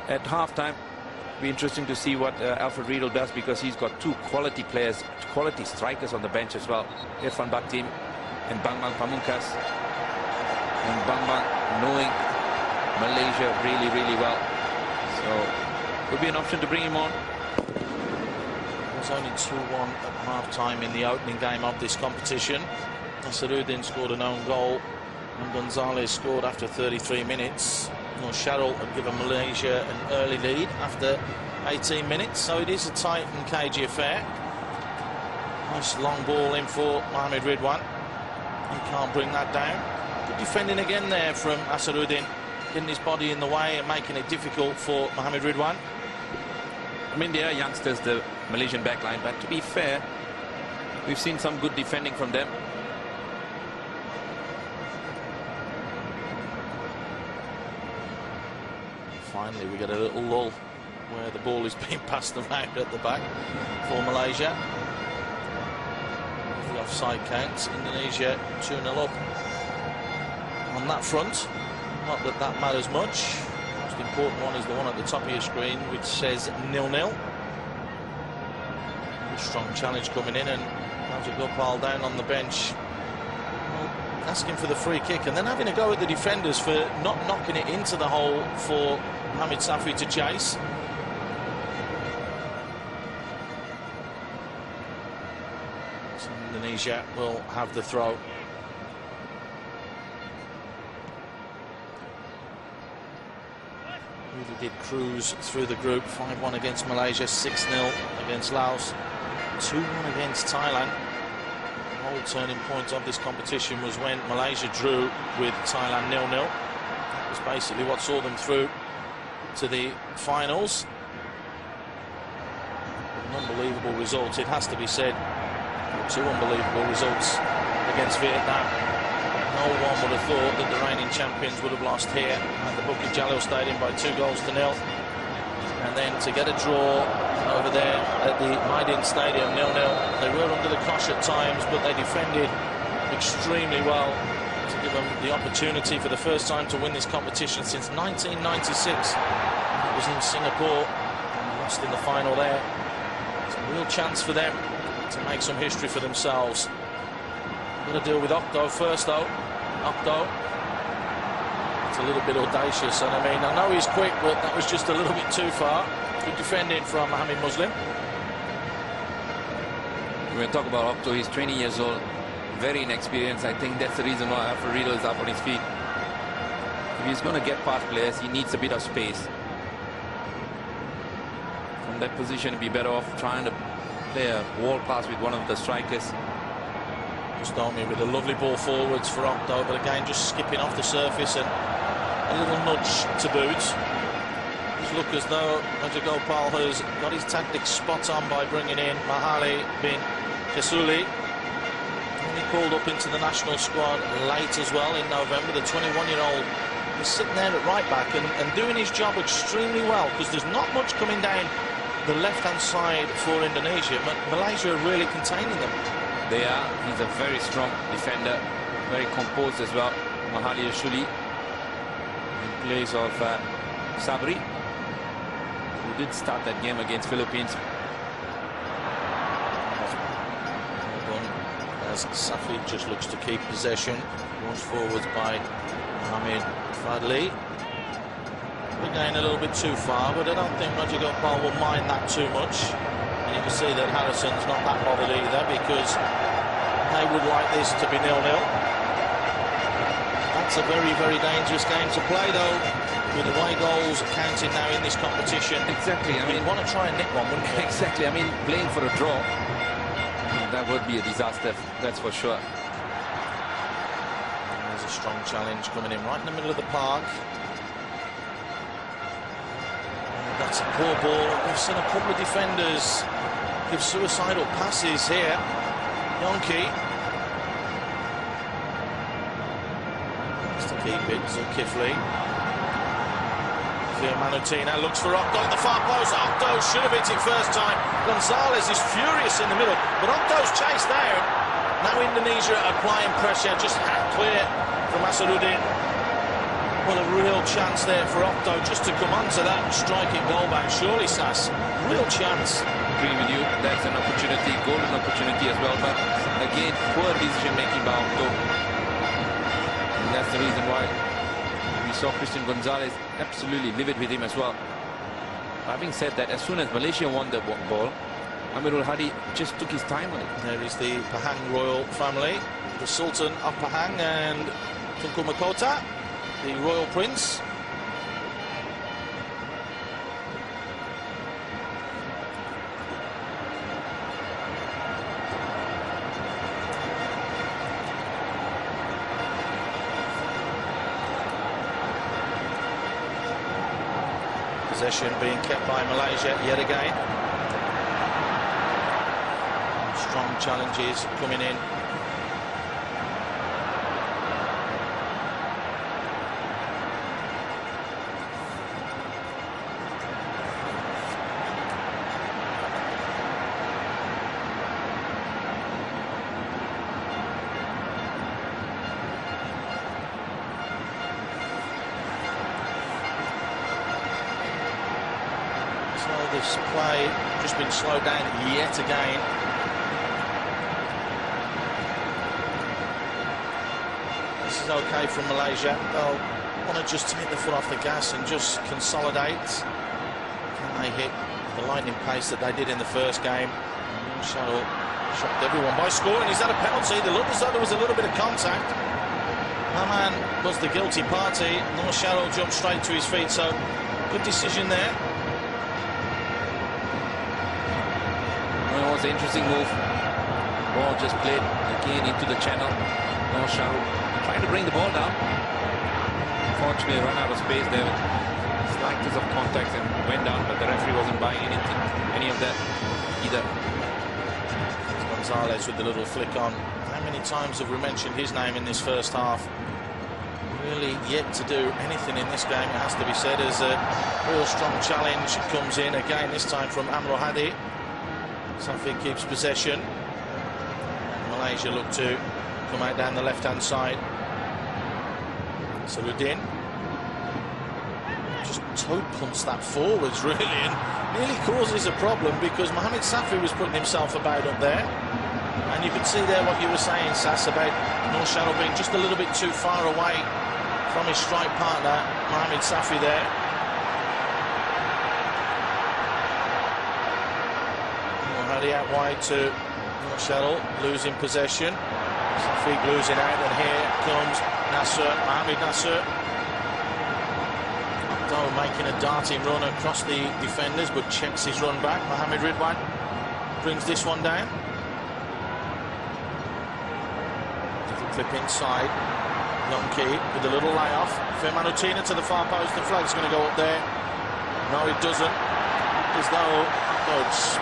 at half-time, it'll be interesting to see what Alfred Riedel does, because he's got two quality players, quality strikers on the bench as well. Irfan Baktim and Bang Pamungkas. And Bang knowing Malaysia really, really well. So could be an option to bring him on. It was only 2-1 at half-time in the opening game of this competition. Nasaruddin scored an own goal, and Gonzalez scored after 33 minutes. Sharrell had given Malaysia an early lead after 18 minutes, so it is a tight and cagey affair. Nice long ball in for Mohamed Ridwan. He can't bring that down. Good defending again there from Asaruddin, getting his body in the way and making it difficult for Mohamed Ridwan. I mean, they are youngsters, the Malaysian backline, but to be fair, we've seen some good defending from them. Finally, we get a little lull where the ball is being passed around at the back for Malaysia. The offside counts. Indonesia 2-0 up on that front. Not that that matters much. The most important one is the one at the top of your screen, which says 0-0. Strong challenge coming in, and Raja Gopal down on the bench, asking for the free kick, and then having a go at the defenders for not knocking it into the hole for Hamid Safi to chase. So Indonesia will have the throw. Really did cruise through the group. 5-1 against Malaysia, 6-0 against Laos, 2-1 against Thailand. The whole turning point of this competition was when Malaysia drew with Thailand 0-0. That was basically what saw them through to the finals. unbelievable result, it has to be said. Two unbelievable results against Vietnam. No one would have thought that the reigning champions would have lost here at the Bukit Jalil Stadium by 2-0. And then to get a draw over there at the Maidin Stadium, 0-0. They were under the cosh at times, but they defended extremely well to give them the opportunity for the first time to win this competition since 1996. It was in Singapore, and lost in the final there. It's a real chance for them to make some history for themselves. Got to deal with Okto first, though. Okto. It's a little bit audacious, and I mean, I know he's quick, but that was just a little bit too far. Good defending from Mohamed Muslim. When we talk about Okto, he's 20 years old, very inexperienced. I think that's the reason why Alfredo is up on his feet. If he's going to get past players, he needs a bit of space. From that position, he'd be better off trying to play a wall pass with one of the strikers. Stomy with a lovely ball forwards for Okto, but again just skipping off the surface and a little nudge to boot. Just look as though Rajagopal has got his tactics spot on by bringing in Mahali bin Jesuli. Only called up into the national squad late as well in November. The 21-year-old is sitting there at right back and doing his job extremely well, because there's not much coming down the left-hand side for Indonesia. Malaysia are really containing them. They are. He's a very strong defender, very composed as well. Mahali Shuli in place of Sabri, who did start that game against Philippines. As Safi just looks to keep possession, launched forwards by Mohamed Fadli. Again, a little bit too far, but I don't think Rajagopal will mind that too much. And you can see that Harrison's not that bothered either, because they would like this to be 0-0. That's a very, very dangerous game to play, though, with the way goals are counting now in this competition. Exactly. I mean, you want to try and nick one, wouldn't you? Exactly. I mean, playing for a draw, that would be a disaster, that's for sure. There's a strong challenge coming in right in the middle of the park. That's a poor ball. We've seen a couple of defenders give suicidal passes here. Yonki has to keep it. Zulkifli. Manutina looks for Okto at the far post. Okto should have hit it first time. Gonzalez is furious in the middle, but Okto's chased down. Now Indonesia applying pressure, just half clear from Asaruddin. Well, a real chance there for Okto just to come onto that striking goal back. Surely, Sass, real chance. Agree with you. That's an opportunity, golden opportunity as well. But again, poor decision making by Okto. And that's the reason why we saw Christian Gonzalez absolutely livid with him as well. Having said that, as soon as Malaysia won the ball, Amirul Hadi just took his time on it. There is the Pahang royal family, the Sultan of Pahang and Tunku Mahkota, the royal prince. Possession being kept by Malaysia yet again. Strong challenges coming in. This play just been slowed down yet again. This is okay from Malaysia. They'll want to just take the foot off the gas and just consolidate. Can they hit the lightning pace that they did in the first game? Shuttle shocked everyone by scoring. He's had a penalty. They looked as though there was a little bit of contact. Maman was the guilty party. Noor Sharul jumped straight to his feet, so good decision there. An interesting move. Ball just played again into the channel. Noor Sharul trying to bring the ball down. Unfortunately, run out of space there. Slightest of contact and went down, but the referee wasn't buying any of that. either. Gonzalez with the little flick on. How many times have we mentioned his name in this first half? Really yet to do anything in this game, it has to be said, as a real strong challenge comes in again, this time from Amro Hadi. Safi keeps possession. Malaysia look to come out down the left-hand side. Sarudin just toe punts that forwards, really, and nearly causes a problem, because Mohamed Safi was putting himself about up there. And you could see there what you were saying, Sass, about Noor Shadal being just a little bit too far away from his strike partner, Mohamed Safi there. Hadi out wide to Noor Shadal, losing possession. Safi losing out, and here comes Nasser, Mohamed Nasser. Though making a darting run across the defenders, but checks his run back. Mohamed Ridwan brings this one down. Little clip inside. Yonki with a little layoff. Firmanutina to the far post. The flag's going to go up there. No, it doesn't. As though it's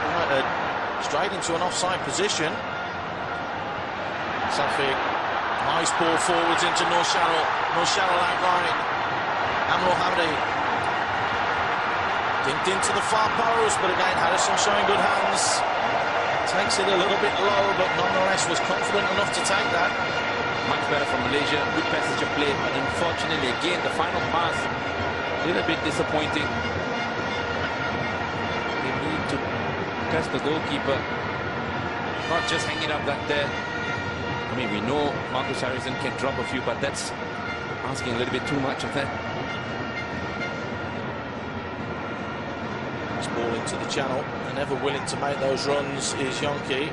straight into an offside position. Safi, nice ball forwards into Noor Shadal. Noor Shadal out wide. Amro Hadi dinked into the far post, but again Harrison showing good hands. Takes it a little bit low, but nonetheless was confident enough to take that. Much better from Malaysia, good passage of play, but unfortunately again the final pass a little bit disappointing. They need to test the goalkeeper, not just hanging up that there. I mean, we know Marcus Harrison can drop a few, but that's asking a little bit too much of that. This ball into the channel, and never willing to make those runs is Yonki.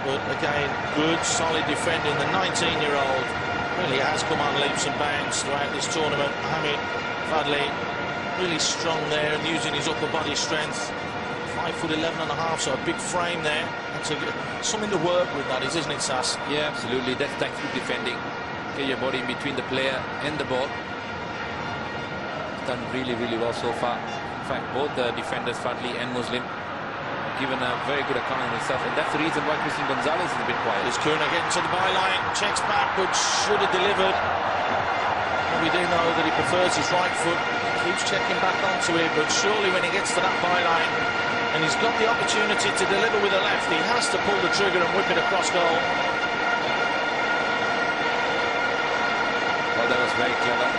But again, good, solid defending. The 19-year-old really has come on leaps and bounds throughout this tournament. Mohamed Fadli really strong there and using his upper body strength. 5'11.5", so a big frame there. That's something to work with, that is, isn't it, Sass? Yeah, absolutely. That's tactical defending. Get your body in between the player and the ball. He's done really, really well so far. In fact, both the defenders, Fadli and Muslim, given a very good account of himself, and that's the reason why Christian Gonzalez is a bit quiet. Is Kuna getting to the byline, checks back, but should have delivered. And we do know that he prefers his right foot, keeps checking back onto it, but surely when he gets to that byline and he's got the opportunity to deliver with the left, he has to pull the trigger and whip it across goal. Well, that was very clever.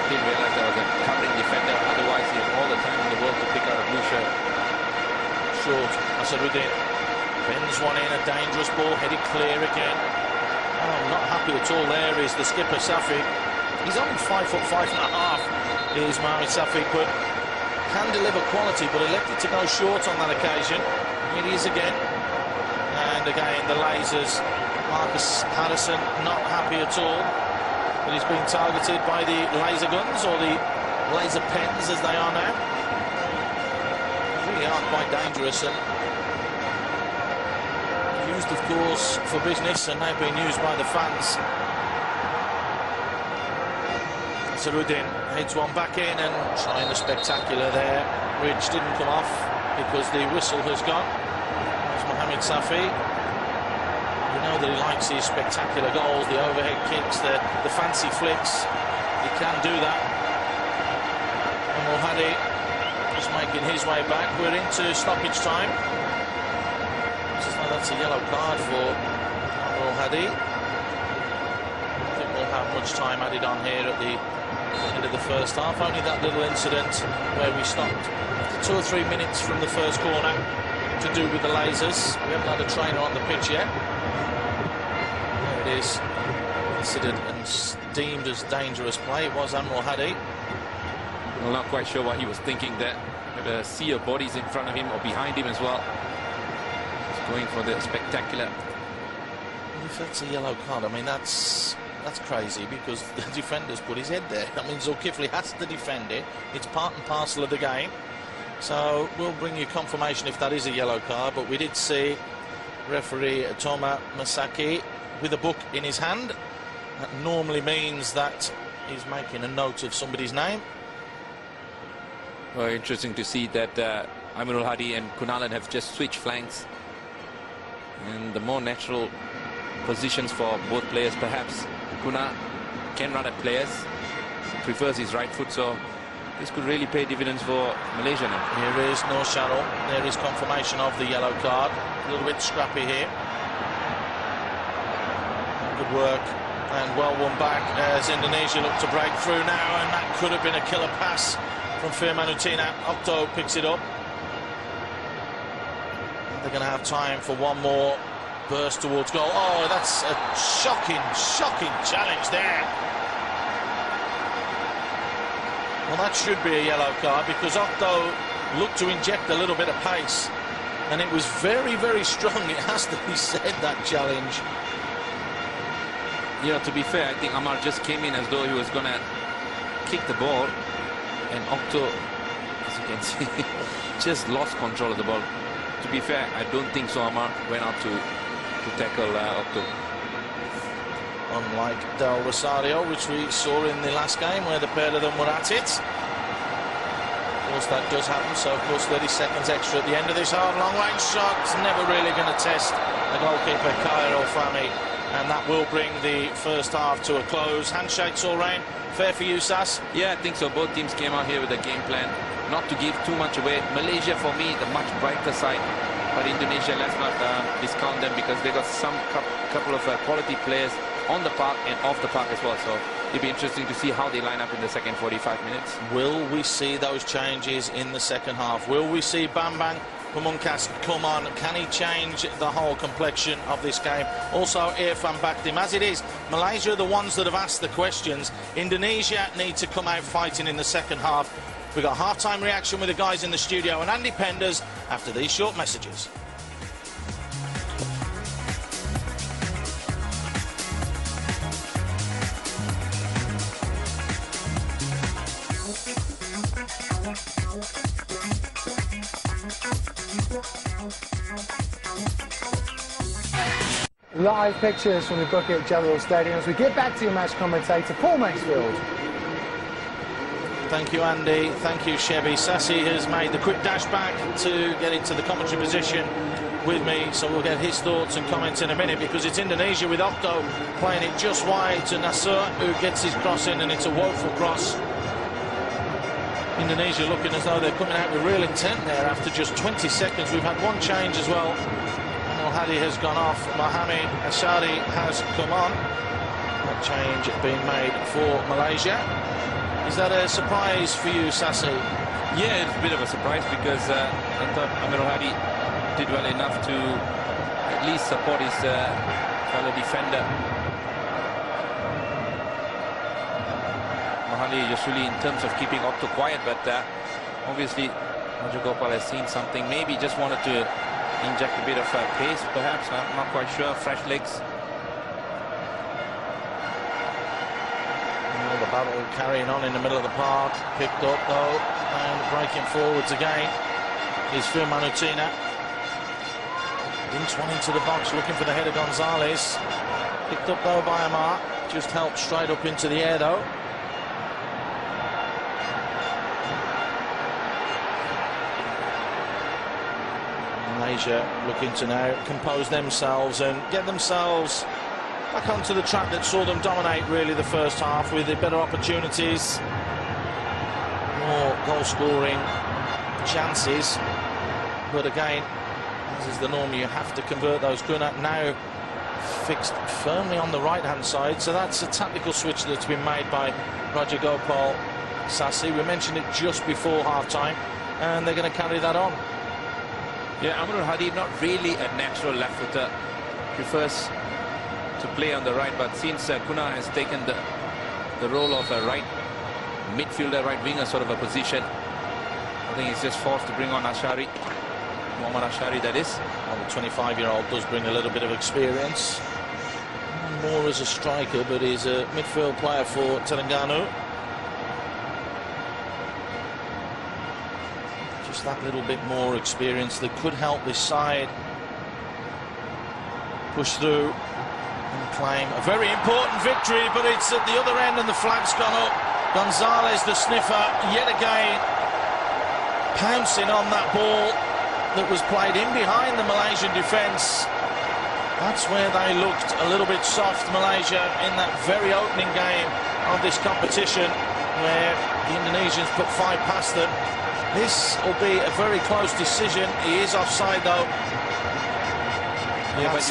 Didn't realize there was a covering defender, otherwise he has all the time in the world to pick out a blue shirt. Short, Asarudin bends one in, a dangerous ball, headed clear again. Oh, I'm not happy at all there is the skipper, Safi. He's only 5'5.5", is Mohamed Safi, but can deliver quality, but elected to go short on that occasion. It is again. And again, the lasers. Marcus Harrison not happy at all. But he's being targeted by the laser guns, or the laser pens as they are now. Really are quite dangerous and used, of course, for business, and now being used by the fans. Sarudin heads one back in and trying the spectacular there, which didn't come off because the whistle has gone. There's Mohamed Safi. We know that he likes his spectacular goals, the overhead kicks, the fancy flicks. He can do that. And Hadi just making his way back. We're into stoppage time. Looks like that's a yellow card for Hadi. I think we'll have much time added on here at the end of the first half. Only that little incident where we stopped after 2 or 3 minutes from the first corner to do with the lasers. We haven't had a trainer on the pitch yet. There it is, considered and deemed as dangerous play. It was Amro Hadi. Well, not quite sure what he was thinking there. With a sea of bodies in front of him or behind him as well. He's going for the spectacular. If that's a yellow card, I mean, that's crazy, because the defender's put his head there. I mean, Zulkifli has to defend it. It's part and parcel of the game. So we'll bring you confirmation if that is a yellow card. But we did see referee Toma Masaki with a book in his hand. That normally means that he's making a note of somebody's name. Well, interesting to see that Amirul Hadi and Kunalan have just switched flanks. And the more natural positions for both players, perhaps Kuna can run at players, prefers his right foot, so this could really pay dividends for Malaysia now. Here is Nur Sharul. There is confirmation of the yellow card. A little bit scrappy here. Good work and well won back as Indonesia look to break through now, and that could have been a killer pass from Firmanutina. Okto picks it up. They're going to have time for one more burst towards goal. Oh, that's a shocking challenge there. Well, that should be a yellow card because Okto looked to inject a little bit of pace, and it was very, very strong, it has to be said, that challenge. You know, to be fair, I think Amar just came in as though he was going to kick the ball, and Okto, as you can see, just lost control of the ball. To be fair, I don't think so Amar went out to tackle Okto. Unlike Del Rosario, which we saw in the last game where the pair of them were at it. Of course, that does happen, so of course 30 seconds extra at the end of this hard long-range shot. It's never really going to test the goalkeeper, Khairul Fahmy, and that will bring the first half to a close. Handshakes all round. Fair for you, Sass? Yeah, I think so. Both teams came out here with a game plan not to give too much away. Malaysia, for me, the much brighter side. But Indonesia, let's not discount them because they got some couple of quality players on the park and off the park as well. So it'll be interesting to see how they line up in the second 45 minutes. Will we see those changes in the second half? Will we see Bambang Pamungkas come on? Can he change the whole complexion of this game? Also, Irfan Bakdim. As it is, Malaysia are the ones that have asked the questions. Indonesia need to come out fighting in the second half. We've got half-time reaction with the guys in the studio and Andy Penders after these short messages. Live pictures from the Bukit Jalil Stadium as we get back to your match commentator, Paul Maxfield. Thank you, Andy. Thank you, Chevy. Sassi has made the quick dash back to get into the commentary position with me, so we'll get his thoughts and comments in a minute because it's Indonesia with Okto playing it just wide to Nasser, who gets his cross in, and it's a woeful cross. Indonesia looking as though they're coming out with real intent there after just 20 seconds. We've had one change as well. Hadi has gone off. Mohamed Ashari has come on. That change being made for Malaysia. Is that a surprise for you, Sassi? Yeah, it's a bit of a surprise because I thought Amirul Hadi did well enough to at least support his fellow defender. Mohali just really in terms of keeping Okto quiet, but obviously Rajagopal has seen something. Maybe just wanted to inject a bit of pace, perhaps. I'm not quite sure. Fresh legs. Well, the battle carrying on in the middle of the park. Picked up, though, and breaking forwards again is Firmanutina. Dinks one into the box, looking for the header, Gonzalez. Picked up, though, by Amar. Just helped straight up into the air, though. Malaysia looking to now compose themselves and get themselves back onto the track that saw them dominate really the first half with the better opportunities, more goal-scoring chances. But again, as is the norm, you have to convert those. Kunat now fixed firmly on the right-hand side, so that's a tactical switch that's been made by Rajagopal Sassi. We mentioned it just before half-time, and they're going to carry that on. Yeah, Amirul Hadi, not really a natural left footer, prefers to play on the right, but since Kuna has taken the role of a right midfielder, right winger sort of a position, I think he's just forced to bring on Ashari, Muhammad Ashari, that is. Well, the 25-year-old does bring a little bit of experience, more as a striker, but he's a midfield player for Terengganu. That little bit more experience that could help this side push through and claim a very important victory, but it's at the other end and the flag's gone up. Gonzalez, the sniffer, yet again pouncing on that ball that was played in behind the Malaysian defence. That's where they looked a little bit soft, Malaysia, in that very opening game of this competition, where the Indonesians put 5 past them. This will be a very close decision. He is offside, though. Yeah, but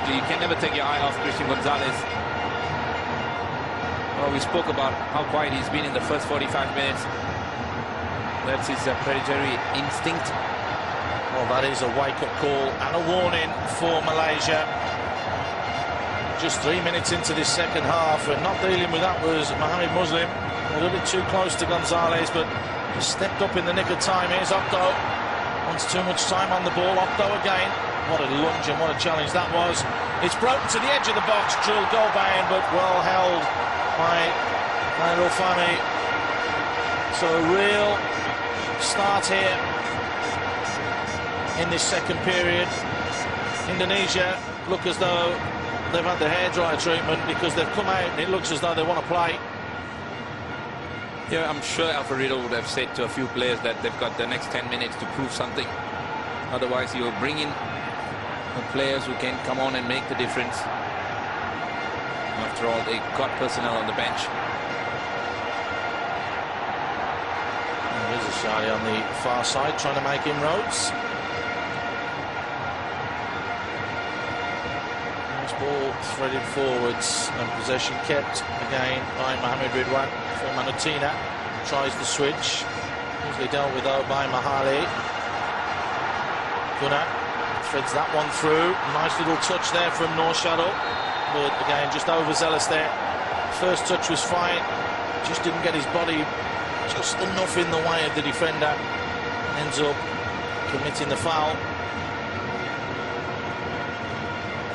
you can never take your eye off Christian Gonzalez. Well, we spoke about how quiet he's been in the first 45 minutes. That's his predatory instinct. Well, that is a wake-up call and a warning for Malaysia. Just 3 minutes into this second half, and not dealing with that was Mohamed Muslim. A little bit too close to Gonzalez, but he stepped up in the nick of time. Here's Octo. Wants too much time on the ball. Octo again. What a lunge and what a challenge that was. It's broken to the edge of the box. Drilled goal bound, but well held by Fami. So a real start here in this second period. Indonesia look as though they've had the hairdryer treatment, because they've come out and it looks as though they want to play. Yeah, I'm sure Alfredo would have said to a few players that they've got the next 10 minutes to prove something. Otherwise, you'll bring in the players who can come on and make the difference. After all, they got personnel on the bench. There's a Shadi on the far side trying to make inroads. Nice ball threaded forwards, and possession kept again by Mohamed Ridwan. For Manutina tries the switch, usually dealt with though by Mahali. Guna threads that one through. Nice little touch there from Nur Shadul, but again just overzealous there. First touch was fine, just didn't get his body just enough in the way of the defender. Ends up committing the foul.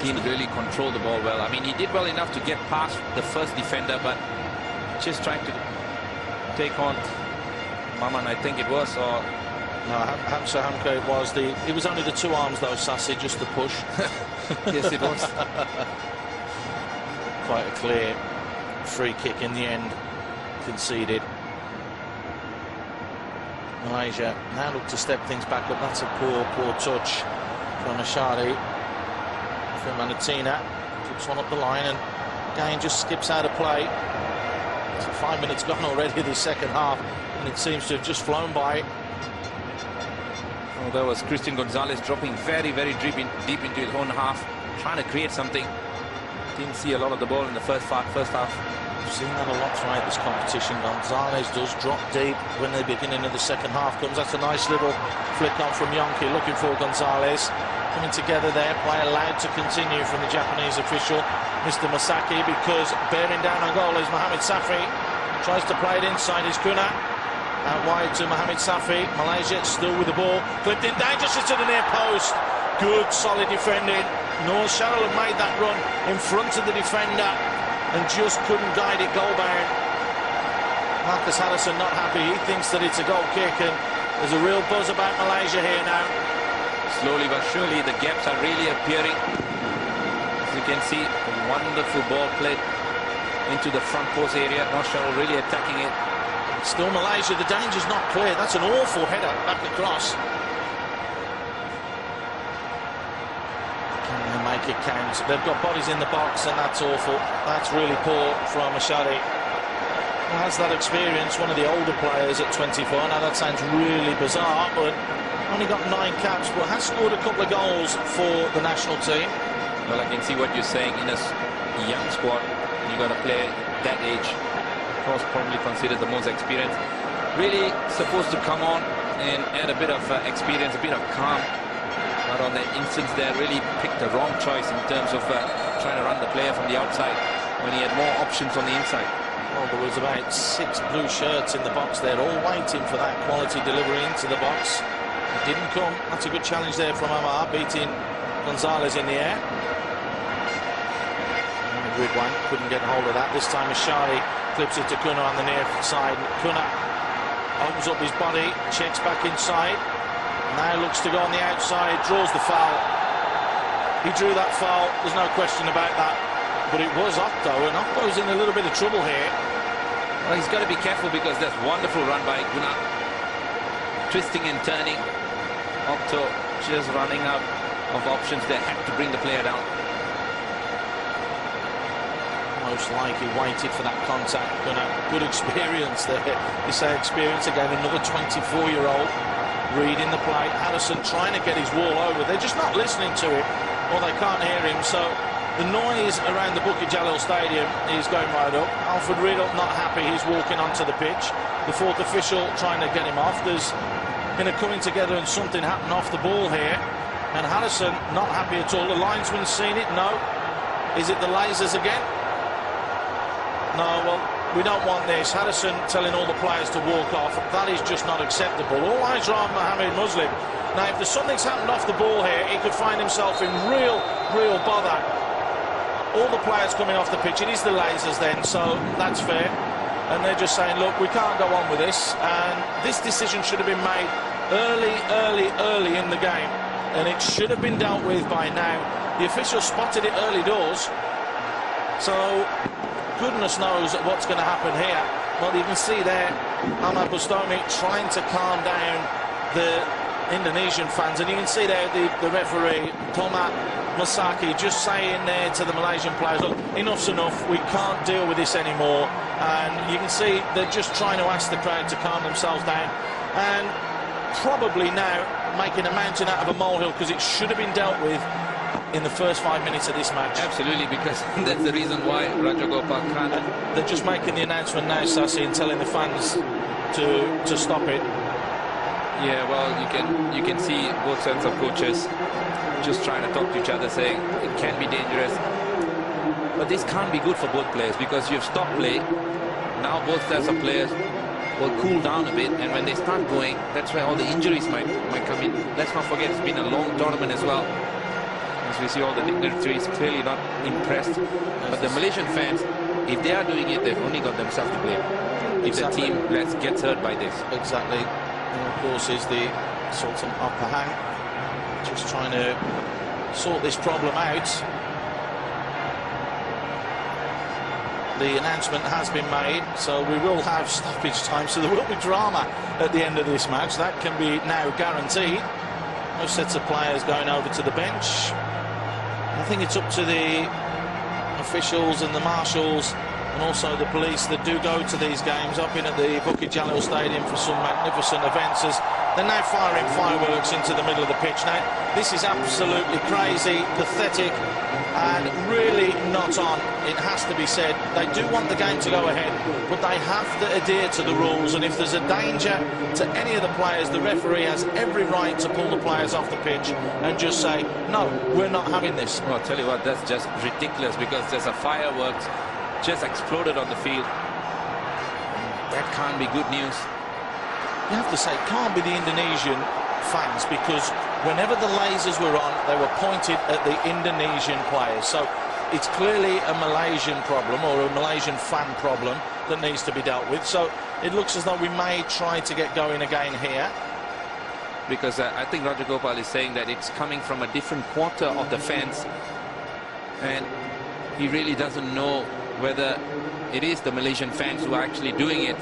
He really controlled the ball well. I mean, he did well enough to get past the first defender, but just trying to take on Maman, I think it was, or no, Hamza Hamko it was. It was only the 2 arms though, Sassy, just the push. Yes, it was. Quite a clear free kick in the end, conceded. Malaysia now look to step things back up. That's a poor touch from Ashari. From Manutina, keeps one up the line, and again just skips out of play. So 5 minutes gone already this second half, and it seems to have just flown by. Well, there was Christian Gonzalez dropping very deep into his own half, trying to create something. Didn't see a lot of the ball in the first half. We've seen that a lot throughout this competition. Gonzalez does drop deep when the beginning of the second half comes. That's a nice little flick on from Yonki, looking for Gonzalez. Coming together there, play allowed to continue from the Japanese official, Mr. Masaki, because bearing down on goal is Mohamed Safi. Tries to play it inside, is Kuna. Out wide to Mohamed Safi. Malaysia still with the ball. Flipped in dangerously to the near post. Good, solid defending. Nur Shadul have made that run in front of the defender and just couldn't guide it goal bound. Marcus Harrison not happy. He thinks that it's a goal kick, and there's a real buzz about Malaysia here now. Slowly but surely, the gaps are really appearing. As you can see, a wonderful ball played into the front post area. Nur Shadul really attacking it. Still Malaysia, the danger's not clear. That's an awful header back across. Can they make it count? They've got bodies in the box, and that's awful. That's really poor from Ashari. He has that experience, one of the older players at 24. Now that sounds really bizarre, but only got 9 caps, but has scored a couple of goals for the national team. Well, I can see what you're saying. In a young squad, you got a player that age, of course, probably considered the most experienced. Really supposed to come on and add a bit of experience, a bit of calm. But on that instance there, really picked the wrong choice in terms of trying to run the player from the outside when he had more options on the inside. Well, there was about 6 blue shirts in the box there, all waiting for that quality delivery into the box. It didn't come. That's a good challenge there from Amar, beating Gonzalez in the air. Ridwan couldn't get hold of that. This time Ashari clips it to Kuna on the near side. Kuna opens up his body, checks back inside. Now looks to go on the outside, draws the foul. He drew that foul, there's no question about that. But it was Octo, and Octo's in a little bit of trouble here. Well, he's got to be careful because that's wonderful run by Kuna. twisting and turning. Octo just running out of options. They had to bring the player down. Most like he waited for that contact. Good experience there. You say experience again. Another 24-year-old reading the play. Harrison trying to get his wall over. They're just not listening to it, or they can't hear him. So the noise around the Bukit Jalil Stadium is going right up. Alfred Riedel not happy. He's walking onto the pitch. The fourth official trying to get him off. There's been a coming together and something happened off the ball here. And Harrison not happy at all. The linesman's seen it. No. Is it the lasers again? No, well, we don't want this. Harrison telling all the players to walk off. That is just not acceptable. All eyes are on Mohammed Muslim. Now, if there's something's happened off the ball here, he could find himself in real bother. All the players coming off the pitch. It is the lasers then, so that's fair. And they're just saying, look, we can't go on with this. And this decision should have been made early in the game. And it should have been dealt with by now. The official spotted it early doors. So goodness knows what's going to happen here. Well, you can see there Ahmad Bustami trying to calm down the Indonesian fans, and you can see there the referee Tomat Masaki just saying there to the Malaysian players, look, enough's enough, we can't deal with this anymore. And you can see they're just trying to ask the crowd to calm themselves down, and probably now making a mountain out of a molehill, because it should have been dealt with in the first 5 minutes of this match. Absolutely, because that's the reason why Rajagopal can't. They're just making the announcement now, Sassi, and telling the fans to stop it. Yeah, well, you can see both sets of coaches just trying to talk to each other, saying it can be dangerous. But this can't be good for both players, because you've stopped play. Now both sets of players will cool down a bit, and when they start going, that's where all the injuries might come in. Let's not forget, it's been a long tournament as well. As we see all the dignitaries clearly not impressed. But the Malaysian fans, if they are doing it, they've only got themselves to blame. If the team gets hurt by this. Exactly. And of course is the Sultan of Pahang just trying to sort this problem out. The announcement has been made, so we will have stoppage time, so there will be drama at the end of this match. That can be now guaranteed. Most sets of players going over to the bench. I think it's up to the officials and the marshals and also the police that do go to these games. I've been at the Bukit Jalil Stadium for some magnificent events. They're now firing fireworks into the middle of the pitch. Now, this is absolutely crazy, pathetic, and really not on. It has to be said. They do want the game to go ahead, but they have to adhere to the rules. And if there's a danger to any of the players, the referee has every right to pull the players off the pitch and just say, no, we're not having this. Well, I'll tell you what, that's just ridiculous, because there's a fireworks just exploded on the field. That can't be good news. You have to say, it can't be the Indonesian fans, because whenever the lasers were on, they were pointed at the Indonesian players. So it's clearly a Malaysian problem, or a Malaysian fan problem, that needs to be dealt with. So it looks as though we may try to get going again here. Because I think Rajagopal is saying that it's coming from a different quarter of the fans, and he really doesn't know whether it is the Malaysian fans who are actually doing it.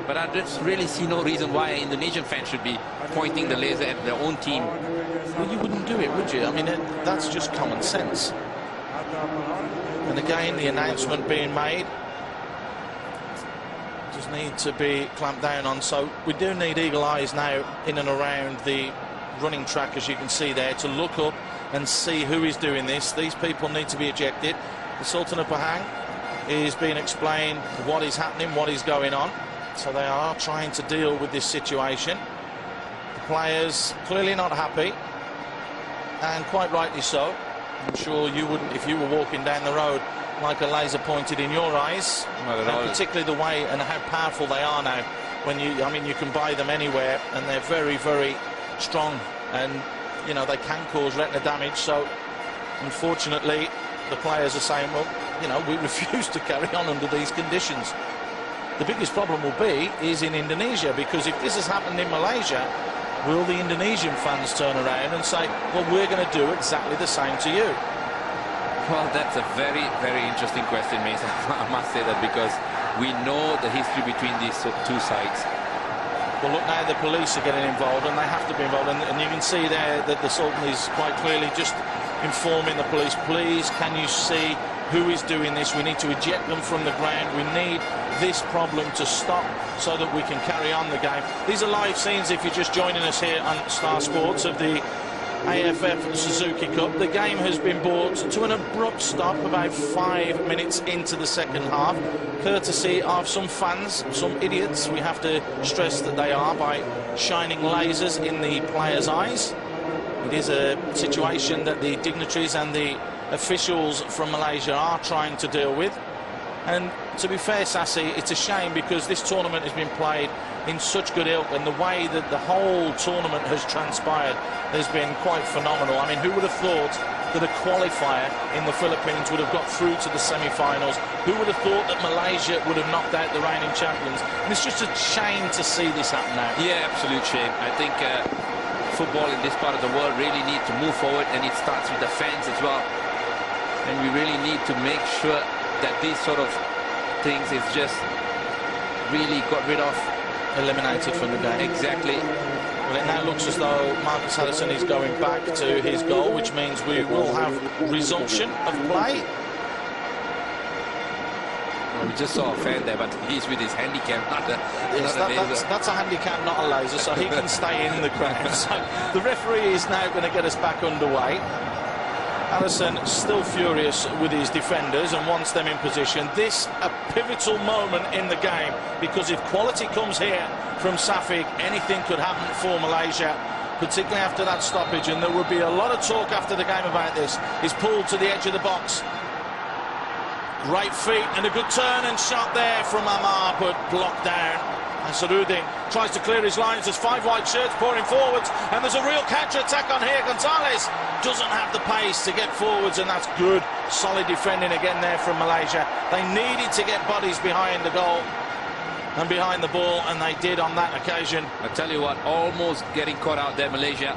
But I just really see no reason why an Indonesian fan should be pointing the laser at their own team. Well, you wouldn't do it, would you? I mean, that's just common sense. And again, the announcement being made just need to be clamped down on. So we do need eagle eyes now in and around the running track, as you can see there, to look up and see who is doing this. These people need to be ejected. The Sultan of Pahang is being explained what is happening, what is going on. So they are trying to deal with this situation. The players clearly not happy, and quite rightly so. I'm sure you wouldn't if you were walking down the road like a laser pointed in your eyes. And particularly the way and how powerful they are now. When I mean, you can buy them anywhere, and they're very, very strong, and you know, they can cause retina damage. So unfortunately, the players are saying, well, you know, we refuse to carry on under these conditions. The biggest problem will be is in Indonesia, because if this has happened in Malaysia, will the Indonesian fans turn around and say, well, we're going to do exactly the same to you? Well, that's a very, very interesting question, Mason. I must say that, because we know the history between these two sides. Well, look, now the police are getting involved, and they have to be involved. And you can see there that the Sultan is quite clearly just informing the police, please, can you see who is doing this? We need to eject them from the ground. We need this problem to stop so that we can carry on the game. These are live scenes, if you're just joining us here on Star Sports, of the AFF Suzuki Cup. The game has been brought to an abrupt stop about 5 minutes into the second half, courtesy of some fans, some idiots, we have to stress that they are, by shining lasers in the players' eyes. It is a situation that the dignitaries and the officials from Malaysia are trying to deal with. And to be fair, Sassy, it's a shame, because this tournament has been played in such good ilk, and the way that the whole tournament has transpired has been quite phenomenal. I mean, who would have thought that a qualifier in the Philippines would have got through to the semi-finals? Who would have thought that Malaysia would have knocked out the reigning champions? And it's just a shame to see this happen now. Yeah, absolute shame. I think football in this part of the world really need to move forward, and it starts with the fans as well. And we really need to make sure that these sort of things is just really got rid of. Eliminated from the game. Exactly. Well, it now looks as though Marcus Harrison is going back to his goal, which means we will have resumption of play. Well, we just saw a fan there, but he's with his handicap, not a laser. That's a handicap, not a laser, so he can stay in the ground. So the referee is now going to get us back underway. Allison still furious with his defenders and wants them in position. This a pivotal moment in the game, because if quality comes here from Safik, anything could happen for Malaysia, particularly after that stoppage, and there will be a lot of talk after the game about this. He's pulled to the edge of the box. Great feet and a good turn and shot there from Amar, but blocked down. And Sarudin tries to clear his lines. There's 5 white shirts pouring forwards, and there's a real counter-attack on here. Gonzalez doesn't have the pace to get forwards, and that's good, solid defending again there from Malaysia. They needed to get bodies behind the goal and behind the ball, and they did on that occasion. I tell you what, almost getting caught out there, Malaysia.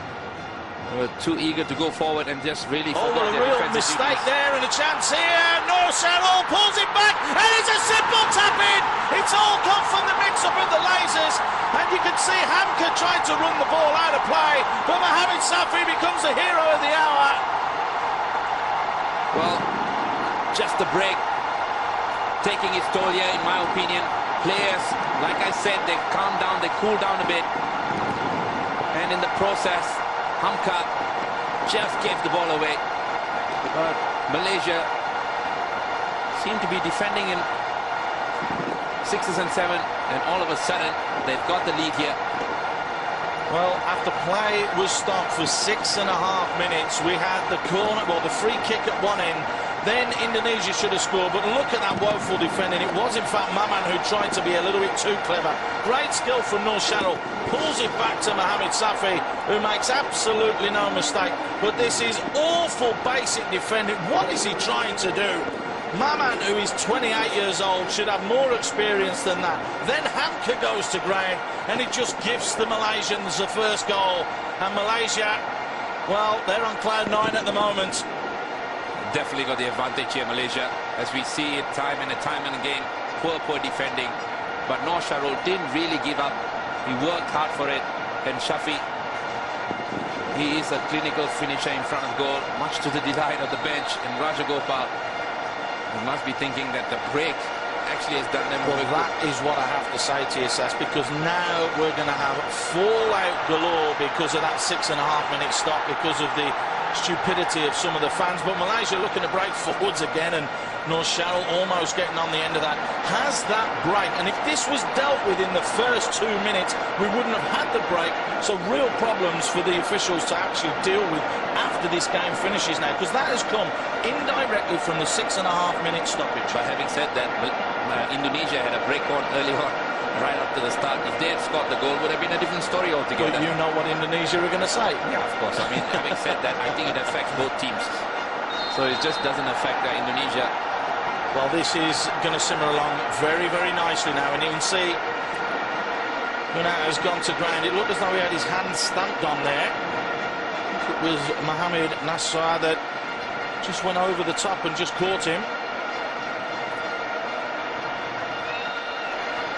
They were too eager to go forward and just really forgot their real defensive mistake duties. there, and a chance here. Noor Sharul pulls it back, and it's a simple tap-in. It's all come from the mix-up of the lasers, and you can see Hamka trying to run the ball out of play, but Mohamed Safi becomes the hero of the hour. Well, just a break, taking its toll here, in my opinion. Players, like I said, they calm down, they cool down a bit, and in the process, Hamka just gave the ball away. But Malaysia seem to be defending in 6s and 7, and all of a sudden they've got the lead here. Well, after play was stopped for 6.5 minutes, we had the corner, well, the free kick at one end. Then Indonesia should have scored, but look at that woeful defending. It was, in fact, Maman who tried to be a little bit too clever. Great skill from Noor Sharul. Pulls it back to Mohamed Safi, who makes absolutely no mistake. But this is awful basic defending. What is he trying to do? Maman, who is 28 years old, should have more experience than that. Then Hamka goes to ground, and it just gives the Malaysians the first goal. And Malaysia, well, they're on cloud 9 at the moment. Definitely got the advantage here, Malaysia, as we see it time and again. Poor defending, but Noor Sharul didn't really give up. He worked hard for it, and Shafi, he is a clinical finisher in front of goal, much to the delight of the bench. And Rajagopal, he must be thinking that the break actually has done them well. good. That is what I have to say to you, Sass, because now we're going to have fallout galore because of that 6.5 minute stop, because of the stupidity of some of the fans. But Malaysia looking to break forwards again, and Noor Sharul almost getting on the end of that. Has that break, and if this was dealt with in the first 2 minutes, we wouldn't have had the break. So real problems for the officials to actually deal with after this game finishes now, because that has come indirectly from the 6.5 minute stoppage. But having said that, Indonesia had a break on early on, right up to the start. If they had scored the goal, would have been a different story altogether. But you know what Indonesia are going to say. Yeah, of course. I mean, having said that, I think it affects both teams. So it just doesn't affect Indonesia. Well, this is going to simmer along very, very nicely now, and you can see Munat has gone to ground. It looked as though he had his hand stamped on there. It was Mohamed Nassar that just went over the top and just caught him.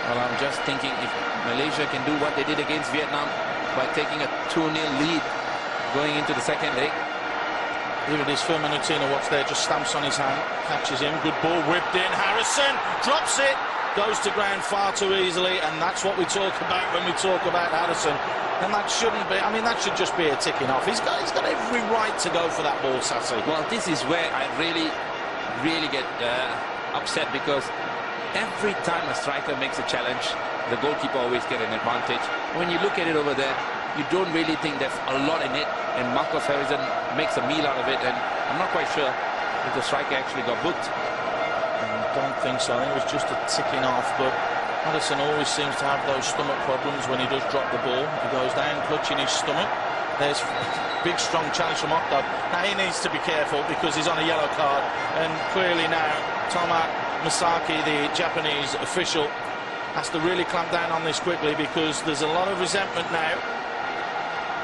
Well, I'm just thinking if Malaysia can do what they did against Vietnam by taking a 2-0 lead going into the second leg. Even this Firmino what's there, just stamps on his hand, catches him, good ball whipped in, Harrison drops it, goes to ground far too easily, and that's what we talk about when we talk about Harrison. And that shouldn't be, I mean, that should just be a ticking off. He's got every right to go for that ball, Sassy. Well, this is where I really get upset, because every time a striker makes a challenge, the goalkeeper always gets an advantage. When you look at it over there, you don't really think there's a lot in it, and Marcus Harrison makes a meal out of it, and I'm not quite sure if the striker actually got booked. I don't think so. I think it was just a ticking off, but Harrison always seems to have those stomach problems when he does drop the ball. He goes down clutching his stomach. There's big strong challenge from Octo. Now he needs to be careful because he's on a yellow card, and clearly now Toma Masaki, the Japanese official, has to really clamp down on this quickly, because there's a lot of resentment now.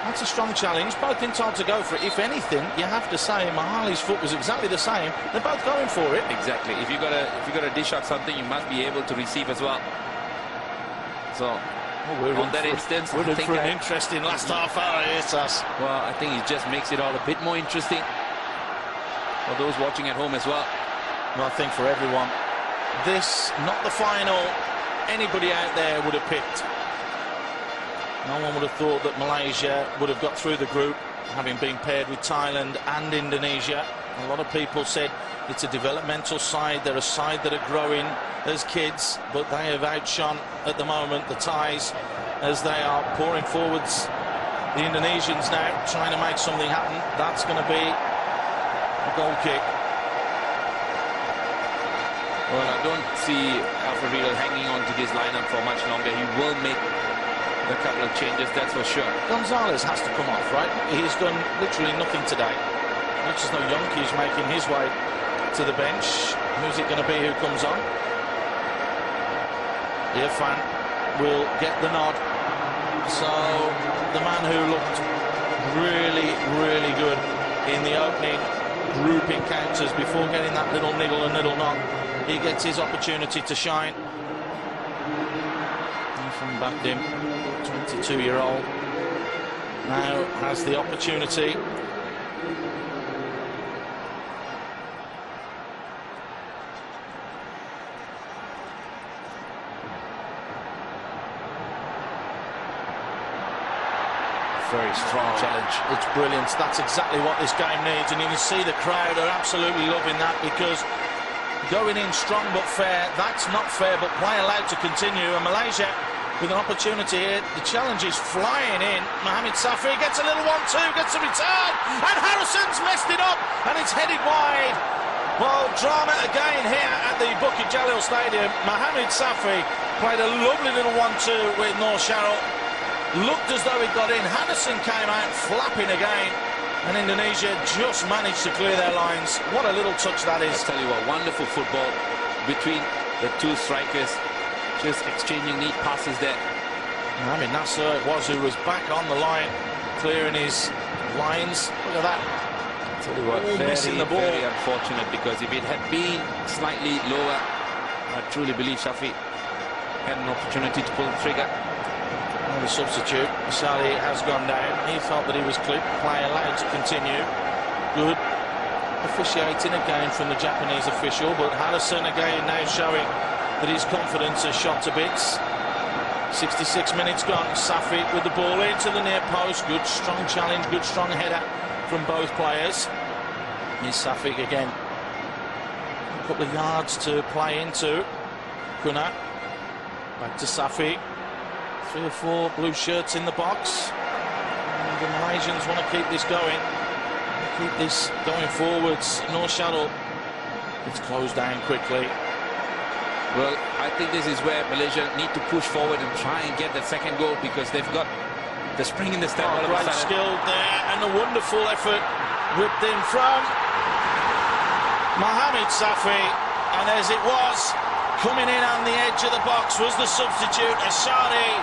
That's a strong challenge, both entitled to go for it. If anything, you have to say Mahali's foot was exactly the same. They're both going for it. Exactly. If you got to dish out something, you must be able to receive as well. So on that instance, we're in for an interesting last half hour here, Sass. Well, I think it just makes it all a bit more interesting for those watching at home as well. Well, I think for everyone, this not the final anybody out there would have picked. No one would have thought that Malaysia would have got through the group, having been paired with Thailand and Indonesia. A lot of people said it's a developmental side. They're a side that are growing as kids, but they have outshone at the moment the Thais as they are pouring forwards. The Indonesians now trying to make something happen. That's going to be a goal kick. Well, I don't see Alfred Riedel hanging on to this lineup for much longer. He will make a couple of changes, that's for sure. Gonzalez has to come off, right? He's done literally nothing today. Looks as though Yonki's making his way to the bench. Who's it going to be who comes on? Irfan will get the nod. So the man who looked really good in the opening group encounters before getting that little niggle and little knock, he gets his opportunity to shine. Irfan backed him. 22-year-old now has the opportunity. Very strong challenge. It's brilliant. That's exactly what this game needs, and you can see the crowd are absolutely loving that, because going in strong but fair, that's not fair, but play allowed to continue, and Malaysia with an opportunity here. The challenge is flying in. Mohamed Safri gets a little 1-2, gets a return, and Harrison's messed it up, and it's headed wide. Well, drama again here at the Bukit Jalil Stadium. Mohamed Safri played a lovely little 1-2 with Noor Sharrell. Looked as though it got in. Harrison came out flapping again, and Indonesia just managed to clear their lines. What a little touch that is. I'll tell you what, wonderful football between the two strikers. Just exchanging neat passes there. I mean, Nasser it was who was back on the line, clearing his lines. Look at that. I'll tell you what, missing the ball. Very unfortunate, because if it had been slightly lower, I truly believe Shafi had an opportunity to pull the trigger. And the substitute, Sali, has gone down. He thought that he was clipped. Play allowed to continue. Good officiating again from the Japanese official, but Harrison again now showing that his confidence has shot to bits. 66 minutes gone. Safi with the ball into the near post. Good strong challenge, good strong header from both players. Here's Safi again. A couple of yards to play into. Kuna back to Safi. 3 or 4 blue shirts in the box. And the Malaysians want to keep this going. Keep this going forwards. Noor Sharrell. It's closed down quickly. Well, I think this is where Malaysia need to push forward and try and get that second goal, because they've got the spring in the step. Great skill there, and a wonderful effort whipped in from Mohamed Safri, and as it was, coming in on the edge of the box was the substitute, Ashari.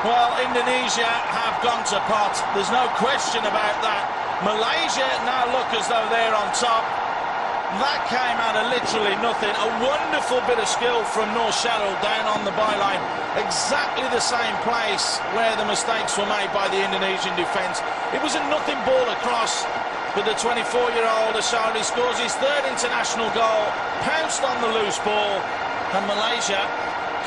Well, Indonesia have gone to pot. There's no question about that. Malaysia now look as though they're on top. That came out of literally nothing. A wonderful bit of skill from Nur Sharul down on the byline. Exactly the same place where the mistakes were made by the Indonesian defence. It was a nothing ball across, but the 24-year-old Ashari scores his third international goal, pounced on the loose ball, and Malaysia,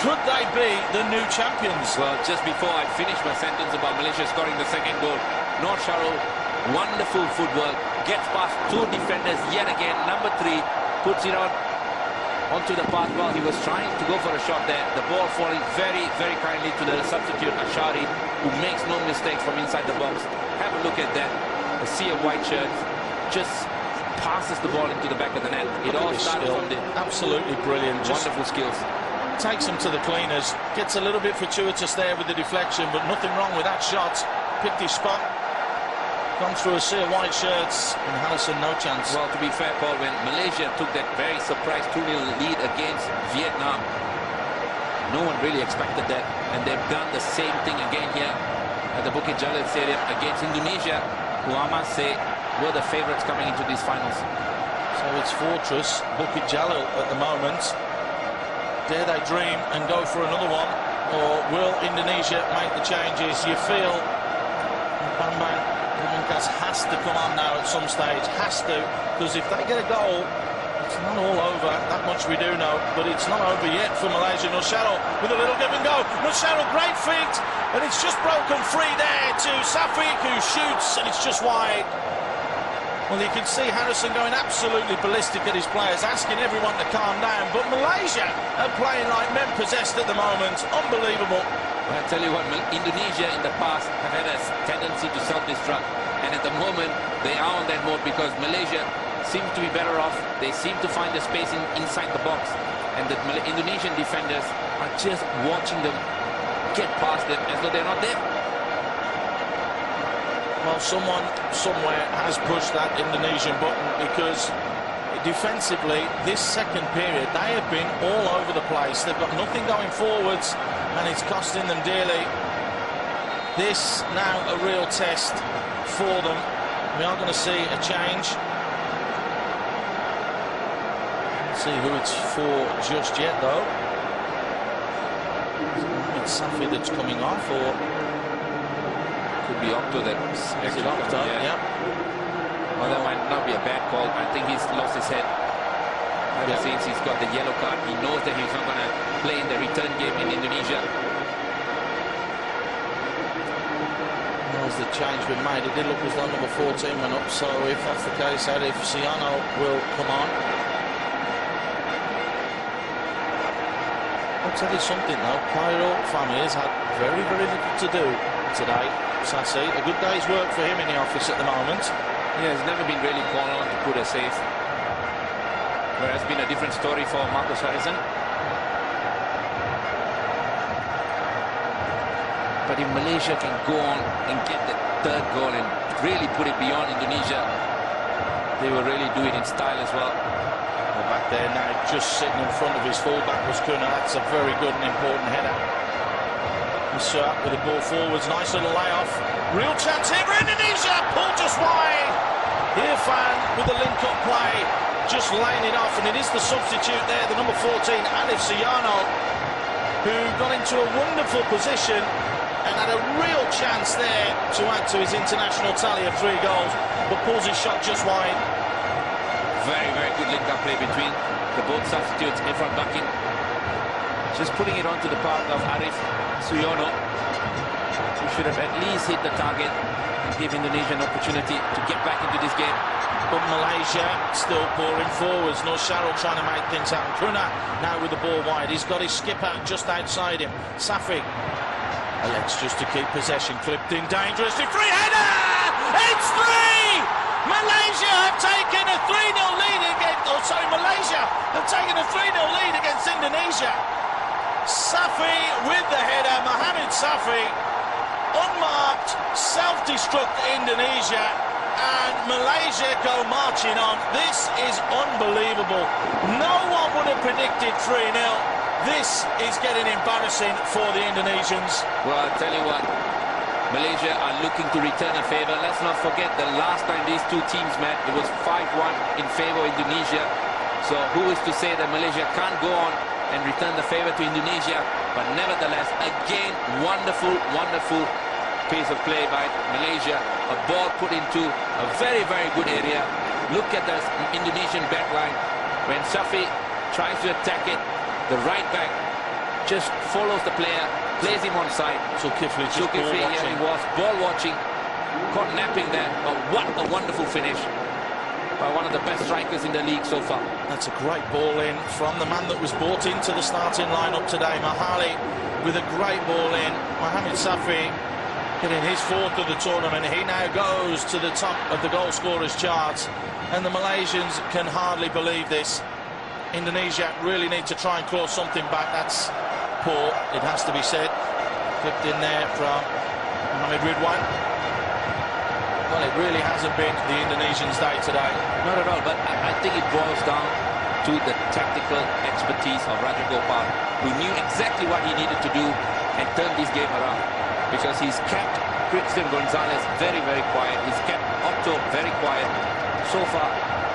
could they be the new champions? Well, just before I finish my sentence about Malaysia scoring the second goal, Nur Sharul, wonderful footwork, gets past two defenders yet again. Number 3 puts it onto the path while he was trying to go for a shot there. The ball falling very, very kindly to the substitute Ashari, who makes no mistakes from inside the box. Have a look at that. A sea of white shirts, just passes the ball into the back of the net. It all started from the... Absolutely brilliant. Wonderful skills. Takes him to the cleaners. Gets a little bit fortuitous there with the deflection, but nothing wrong with that shot. Picked his spot. Gone through a sea of white shirts, and Harrison no chance. Well, to be fair, Paul, when Malaysia took that very surprise 2-0 lead against Vietnam, no one really expected that, and they've done the same thing again here at the Bukit Jalil Stadium against Indonesia, who I must say were the favourites coming into these finals. So it's Fortress, Bukit Jalil at the moment. Dare they dream and go for another one, or will Indonesia make the changes? You feel Bambang has to come on now at some stage, has to, because if they get a goal, it's not all over. That much we do know, but it's not over yet for Malaysia. Nur Sharul with a little give and go. Nur Sharul, great feet, and it's just broken free there to Safiq, who shoots, and it's just wide. Well, you can see Harrison going absolutely ballistic at his players, asking everyone to calm down, but Malaysia are playing like men possessed at the moment. Unbelievable. I tell you what, Indonesia in the past have had a tendency to self-destruct, and at the moment they are on that mode because Malaysia seems to be better off. They seem to find the space inside the box, and the Indonesian defenders are just watching them get past them as though they're not there. Well, someone somewhere has pushed that Indonesian button, because defensively this second period they have been all over the place. They've got nothing going forwards, and it's costing them dearly. This now a real test for them. We are going to see a change. See who it's for just yet, though. It's Safi that's coming off, or could be Octo that actually Octo, yeah. Well, that might not be a bad call. I think he's lost his head ever since he's got the yellow card. He knows that he's not going to play in the return game in Indonesia. As the change been made, it did look as though number 14 went up, so if that's the case, AFF Siano will come on. I'll tell you something though, Cairo family has had very, very little to do today. Sassi, a good day's work for him in the office at the moment. Yeah, he's never been really called on to put a save. Whereas it's been a different story for Marcus Harrison. But if Malaysia can go on and get the third goal and really put it beyond Indonesia, they will really do it in style as well. Well, back there now, just sitting in front of his fullback was Kuna. That's a very good and important header. Suat with the ball forwards, nice little layoff. Real chance here for Indonesia, pulled just wide. Irfan with the link-up play, just laying it off, and it is the substitute there, the number 14, AFF Siano, who got into a wonderful position and had a real chance there to add to his international tally of 3 goals, but pulls his shot just wide. Very, very good link-up play between the both substitutes, Irfan Bakin. Just putting it onto the path of Arif Suyono, who should have at least hit the target and give Indonesia an opportunity to get back into this game. But Malaysia still pouring forwards. Nur Sharul trying to make things happen. Kuna now with the ball wide. He's got his skipper just outside him. Safi elects just to keep possession. Clipped in dangerously. Free header! It's 3! Malaysia have taken a 3-0 lead against... Oh, sorry, Malaysia have taken a 3-0 lead against Indonesia. Safi with the header. Mohamed Safi, unmarked, self-destruct Indonesia, and Malaysia go marching on. This is unbelievable. No one would have predicted 3-0. This is getting embarrassing for the Indonesians. Well, I'll tell you what, Malaysia are looking to return a favour. Let's not forget the last time these two teams met, it was 5-1 in favour of Indonesia. So who is to say that Malaysia can't go on and return the favour to Indonesia? But nevertheless, again, wonderful, wonderful piece of play by Malaysia. A ball put into a very, very good area. Look at the Indonesian backline. When Shafi tries to attack it, the right back just follows the player, plays him on side. Zulkifli, yeah, he was ball watching, caught napping there. But what a wonderful finish by one of the best strikers in the league so far. That's a great ball in from the man that was brought into the starting lineup today, Mahali, with a great ball in. Mohamed Safi getting his fourth of the tournament. He now goes to the top of the goal scorers charts, and the Malaysians can hardly believe this. Indonesia really need to try and claw something back. That's poor, it has to be said. Flipped in there from Mohamed Ridwan. Well, it really hasn't been the Indonesians' day today. Not at all, but I think it boils down to the tactical expertise of Rajagopal, who knew exactly what he needed to do and turn this game around. Because he's kept Christian Gonzalez very, very quiet. He's kept Otto very quiet so far,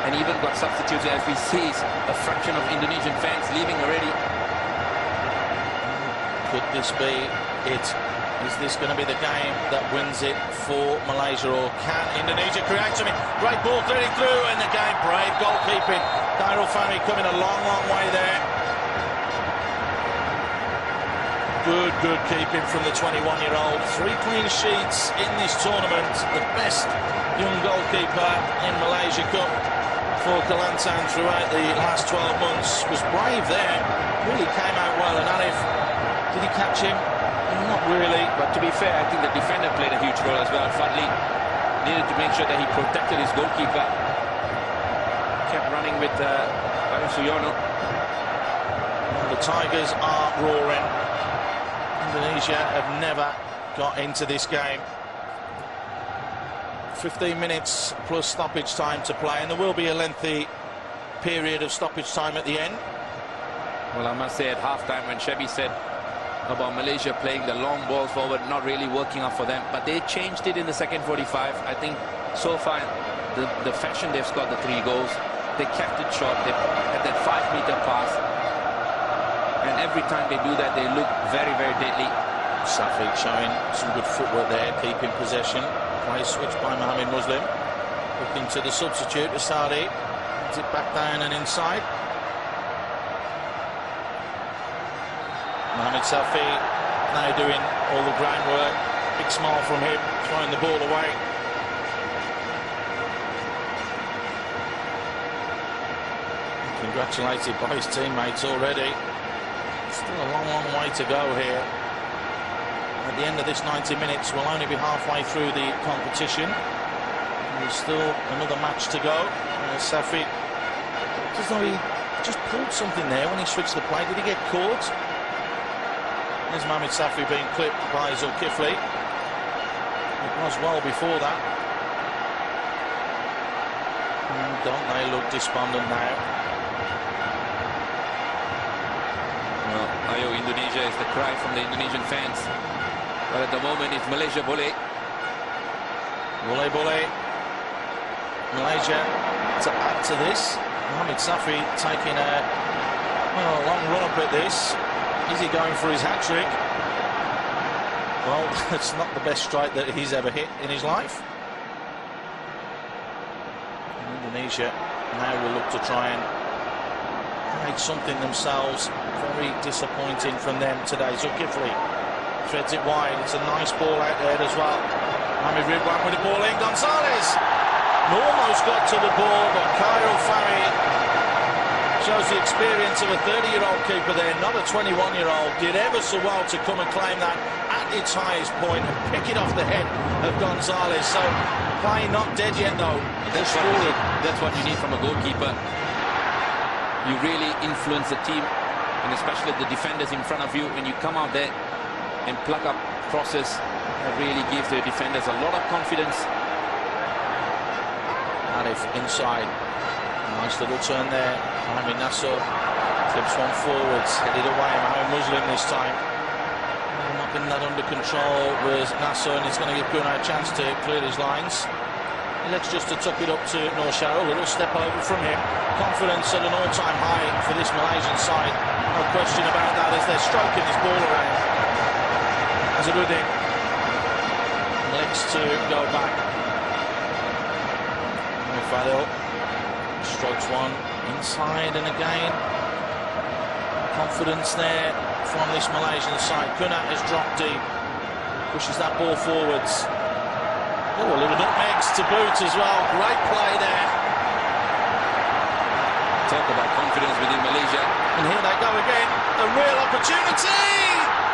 and even got substitutes as we see a fraction of Indonesian fans leaving already. Could this be it? Is this going to be the game that wins it for Malaysia, or can Indonesia create something? Great ball threading through, and again, brave goalkeeping. Khairul Fahmi coming a long, long way there. Good keeping from the 21-year-old. 3 clean sheets in this tournament. The best young goalkeeper in Malaysia Cup for Kelantan throughout the last 12 months. Was brave there. Really came out well. And AFF, did he catch him? Not really. But to be fair, I think the defender played a huge role as well. Fadli needed to make sure that he protected his goalkeeper. Kept running with Suyono. The Tigers are roaring. Indonesia have never got into this game. 15 minutes plus stoppage time to play, and there will be a lengthy period of stoppage time at the end. Well, I must say at half-time when Shebi said about Malaysia playing the long balls forward, not really working out for them, but they changed it in the second 45. I think so far the fashion they've scored the 3 goals, they kept it short. They had that 5-meter pass, and every time they do that, they look very, very deadly. Safi showing some good footwork there, keeping possession. Play switch by Mohamed Muslim. Looking to the substitute, Asadi. Puts it back down and inside. Mohamed Safi now doing all the groundwork. Big smile from him, throwing the ball away. Congratulated by his teammates already. Still a long, long way to go here. At the end of this 90 minutes, we'll only be halfway through the competition. There's still another match to go. Safi, just though he just pulled something there when he switched the play. Did he get caught? There's Mohamed Safi being clipped by Zulkifli. It was well before that. And don't they look despondent now? Well, Ayo Indonesia is the cry from the Indonesian fans. But at the moment, it's Malaysia Boleh. Boleh. Malaysia to add to this. Mohamed Safi taking a long run up at this. Is he going for his hat-trick? Well, it's not the best strike that he's ever hit in his life. And Indonesia now will look to try and make something themselves. Very disappointing from them today. Zulkifli threads it wide. It's a nice ball out there as well. Mohamed Ridwan with the ball in. Gonzalez almost got to the ball, but Khairul Fahmi shows the experience of a 30-year-old keeper there, not a 21-year-old. Did ever so well to come and claim that at its highest point and pick it off the head of Gonzalez. So play not dead yet though. That's what you need from a goalkeeper. You really influence the team, and especially the defenders in front of you, and you come out there and pluck up crosses. That really gives the defenders a lot of confidence. AFF inside. Nice little turn there. Mohamed Nasser flips one forwards, headed away. Mohamed Muslim this time. Not getting that under control was Nasser, and he's going to give Kuna a chance to clear his lines. He looks just to tuck it up to Noor Sharrell. A little step over from him. Confidence at an all-time high for this Malaysian side. No question about that as they're stroking this ball around. Azharuddin elects to go back. Fadil strokes one inside, and again confidence there from this Malaysian side. Kunat has dropped deep, pushes that ball forwards. Oh, a little nutmegs to boot as well. Great play there. Talk about confidence within Malaysia. And here they go again. A real opportunity.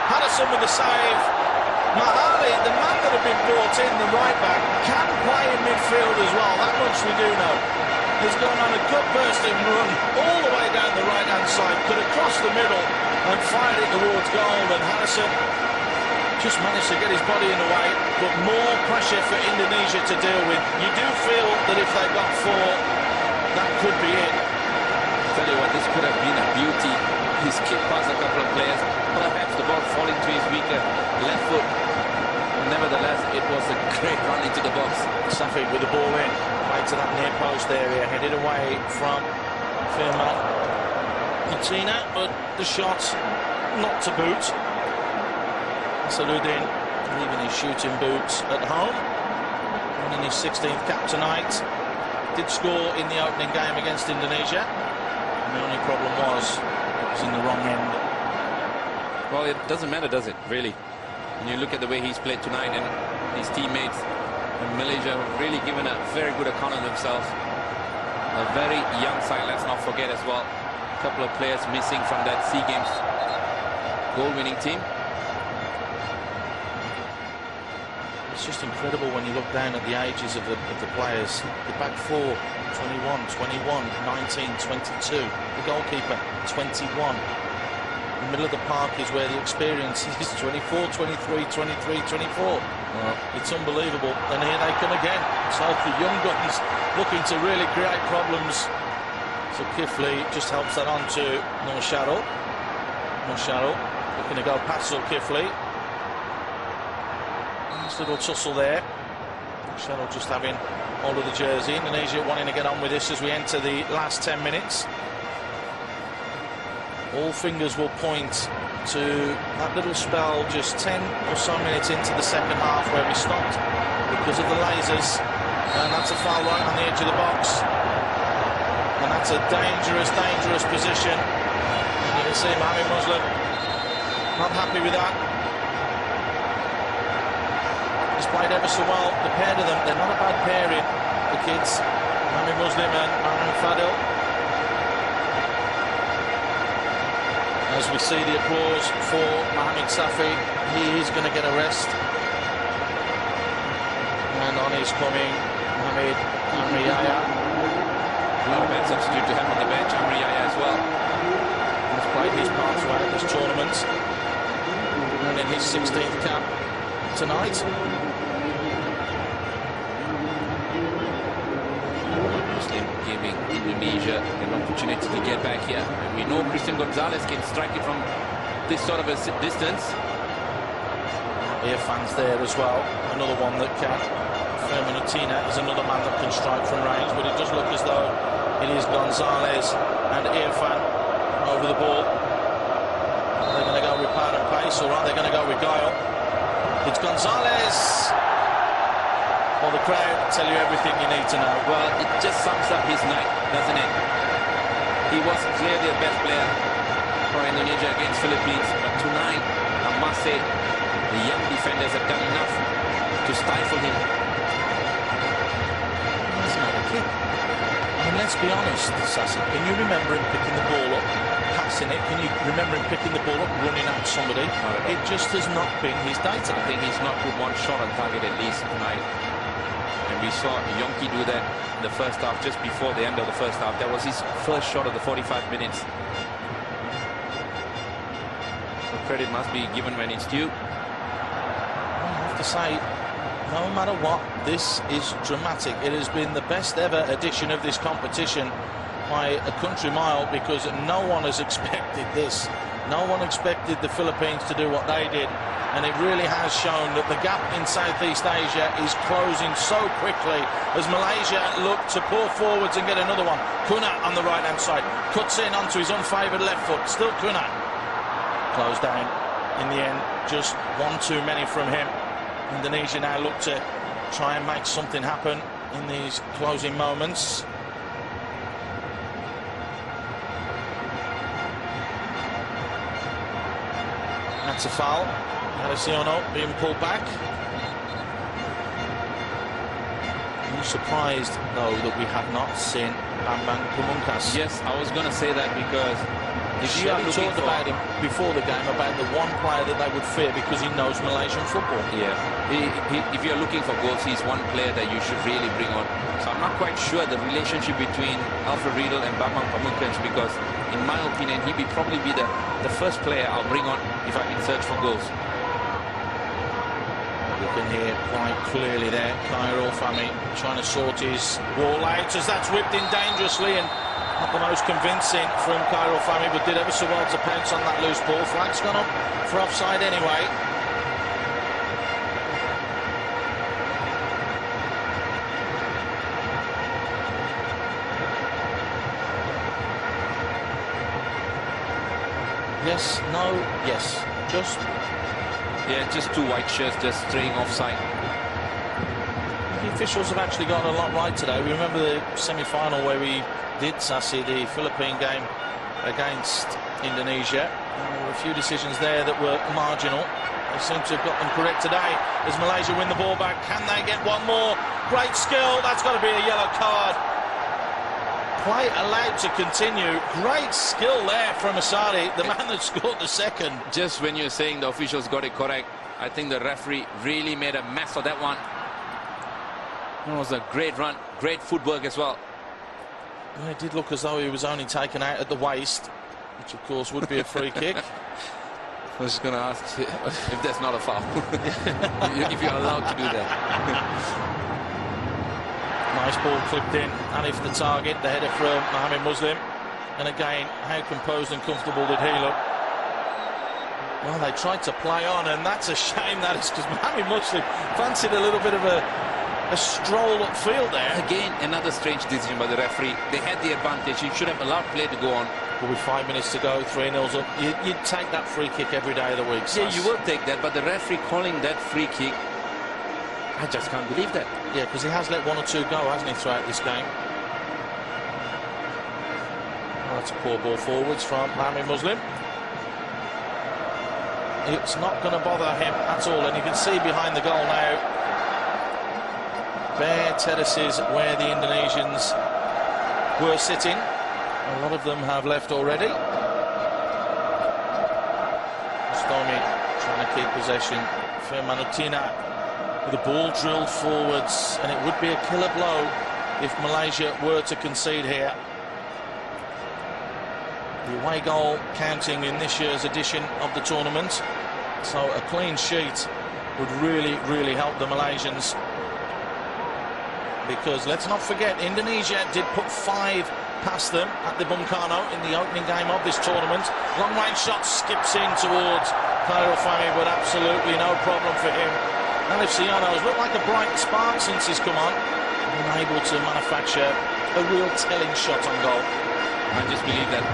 Patterson with the save. Mahali, the man that had been brought in, the right back, can play in midfield as well. That much we do know. He's gone on a good bursting run all the way down the right-hand side. Could have crossed the middle and fired it towards goal. And Harrison just managed to get his body in the way, but more pressure for Indonesia to deal with. You do feel that if they got four, that could be it. Tell you what, this could have been a beauty. He's kicked past a couple of players, perhaps the ball falling to his weaker left foot. Nevertheless, it was a great run into the box. Safi with the ball in, right to that near post area, headed away from Firman Martina, but the shot not to boot. Saluddin leaving his shooting boots at home, winning his 16th cap tonight. Did score in the opening game against Indonesia, and the only problem was it was in the wrong end. Well, it doesn't matter, does it, really? When you look at the way he's played tonight and his teammates, and Malaysia have really given a very good account of themselves. A very young side, let's not forget as well. A couple of players missing from that SEA Games goal-winning team. It's just incredible when you look down at the ages of the players. The back four, 21, 21, 19, 22. The goalkeeper, 21. The middle of the park is where the experience is 24, 23, 23, 24. Well, it's unbelievable. And here they come again. So the young guns looking to really create problems. So Kifli just helps that on to Noor Sharrell. Noor Sharrell looking to go past Kifli. Nice little tussle there. Sharrell just having hold of the jersey. Indonesia wanting to get on with this as we enter the last 10 minutes. All fingers will point to that little spell just 10 or so minutes into the second half where we stopped because of the lasers, and that's a foul right on the edge of the box, and that's a dangerous position. And you can see Mohamed Muslim not happy with that. He's played ever so well. The pair of them, they're not a bad pairing, the kids, Mohamed Muslim and Mohamed Fadil. As we see the applause for Mohamed Safi, he is going to get a rest. And on is coming Mohamed Amriyaya. Not a bad substitute to have on the bench, Amriyaya as well. He's played his part throughout this tournament. And in his 16th cap tonight. Muslim giving Indonesia an opportunity to get back here. And we know Christian Gonzalez can strike it from this sort of a distance. Irfan's there as well, another one that can. Firminotina is another man that can strike from range, but it does look as though it is Gonzalez and Irfan over the ball. Are they going to go with power and pace, or are they going to go with guile? It's Gonzalez. Well, the crowd tell you everything you need to know. Well, it just sums up his night, doesn't it? He was clearly the best player for Indonesia against Philippines, but tonight, I must say, the young defenders have done enough to stifle him. That's not a kick. I mean, let's be honest, Sassi. Can you remember him picking the ball up, passing it? Can you remember him picking the ball up, running at somebody? It just has not been his data. I think he's not put one shot on target at least tonight. And we saw Yonki do that in the first half, just before the end of the first half. That was his first shot of the 45 minutes. So credit must be given when it's due. I have to say, no matter what, this is dramatic. It has been the best ever edition of this competition by a country mile, because no one has expected this. No one expected the Philippines to do what they did, and it really has shown that the gap in Southeast Asia is closing so quickly as Malaysia look to pour forwards and get another one. Kunat on the right-hand side, cuts in onto his unfavoured left foot, still Kunat. Closed down in the end, just one too many from him. Indonesia now look to try and make something happen in these closing moments. That's a foul. Adesina being pulled back. I'm surprised, though, that we have not seen Bambang Pamungkas. Yes, I was going to say that because if you are looking talked about him before the game, about the one player that they would fear because he knows Malaysian football. Yeah, if you're looking for goals, he's one player that you should really bring on. So I'm not quite sure the relationship between Alfred Riedel and Bambang Pamungkas, because in my opinion, he'd probably be the first player I'll bring on if I'm in search for goals. You can hear quite clearly there, Khairul Fahmi trying to sort his ball out as that's whipped in dangerously, and not the most convincing from Khairul Fahmi, but did ever so well to pounce on that loose ball. Flag's gone up for offside anyway. Yes, no, yes, just... Yeah, just two white shirts just straying offside. The officials have actually gotten a lot right today. We remember the semi-final where we did Sassi, the Philippine game against Indonesia. There were a few decisions there that were marginal. They seem to have got them correct today as Malaysia win the ball back. Can they get one more? Great skill. That's got to be a yellow card. Play allowed to continue. Great skill there from Asadi, the man that scored the second. Just when you're saying the officials got it correct, I think the referee really made a mess of that one. It was a great run, great footwork as well. Well, it did look as though he was only taken out at the waist, which of course would be a free kick. I was just going to ask if that's not a foul, if you're allowed to do that. Nice ball clipped in. Alif the target, the header from Mohamed Muslim. And again, how composed and comfortable did he look? Well, they tried to play on, and that's a shame, that is, because Mohamed Muslim fancied a little bit of a stroll upfield there. Again, another strange decision by the referee. They had the advantage. He should have allowed play to go on. But with 5 minutes to go, 3-0 up, you'd take that free kick every day of the week. Yeah, you will take that, but the referee calling that free kick, I just can't believe that. Yeah, because he has let one or two go, hasn't he, throughout this game? Well, that's a poor ball forwards from Mohamed Muslim. It's not going to bother him at all, and you can see behind the goal now, bare terraces where the Indonesians were sitting. A lot of them have left already. Stomi trying to keep possession. Firmanutina with the ball drilled forwards, and it would be a killer blow if Malaysia were to concede here. The away goal counting in this year's edition of the tournament, so a clean sheet would really, really help the Malaysians, because let's not forget, Indonesia did put 5 past them at the Bung Karno in the opening game of this tournament. Long range shot skips in towards Khairul Fahmi, but absolutely no problem for him. Alif Siono's looked like a bright spark since he's come on, and able to manufacture a real telling shot on goal. I just believe that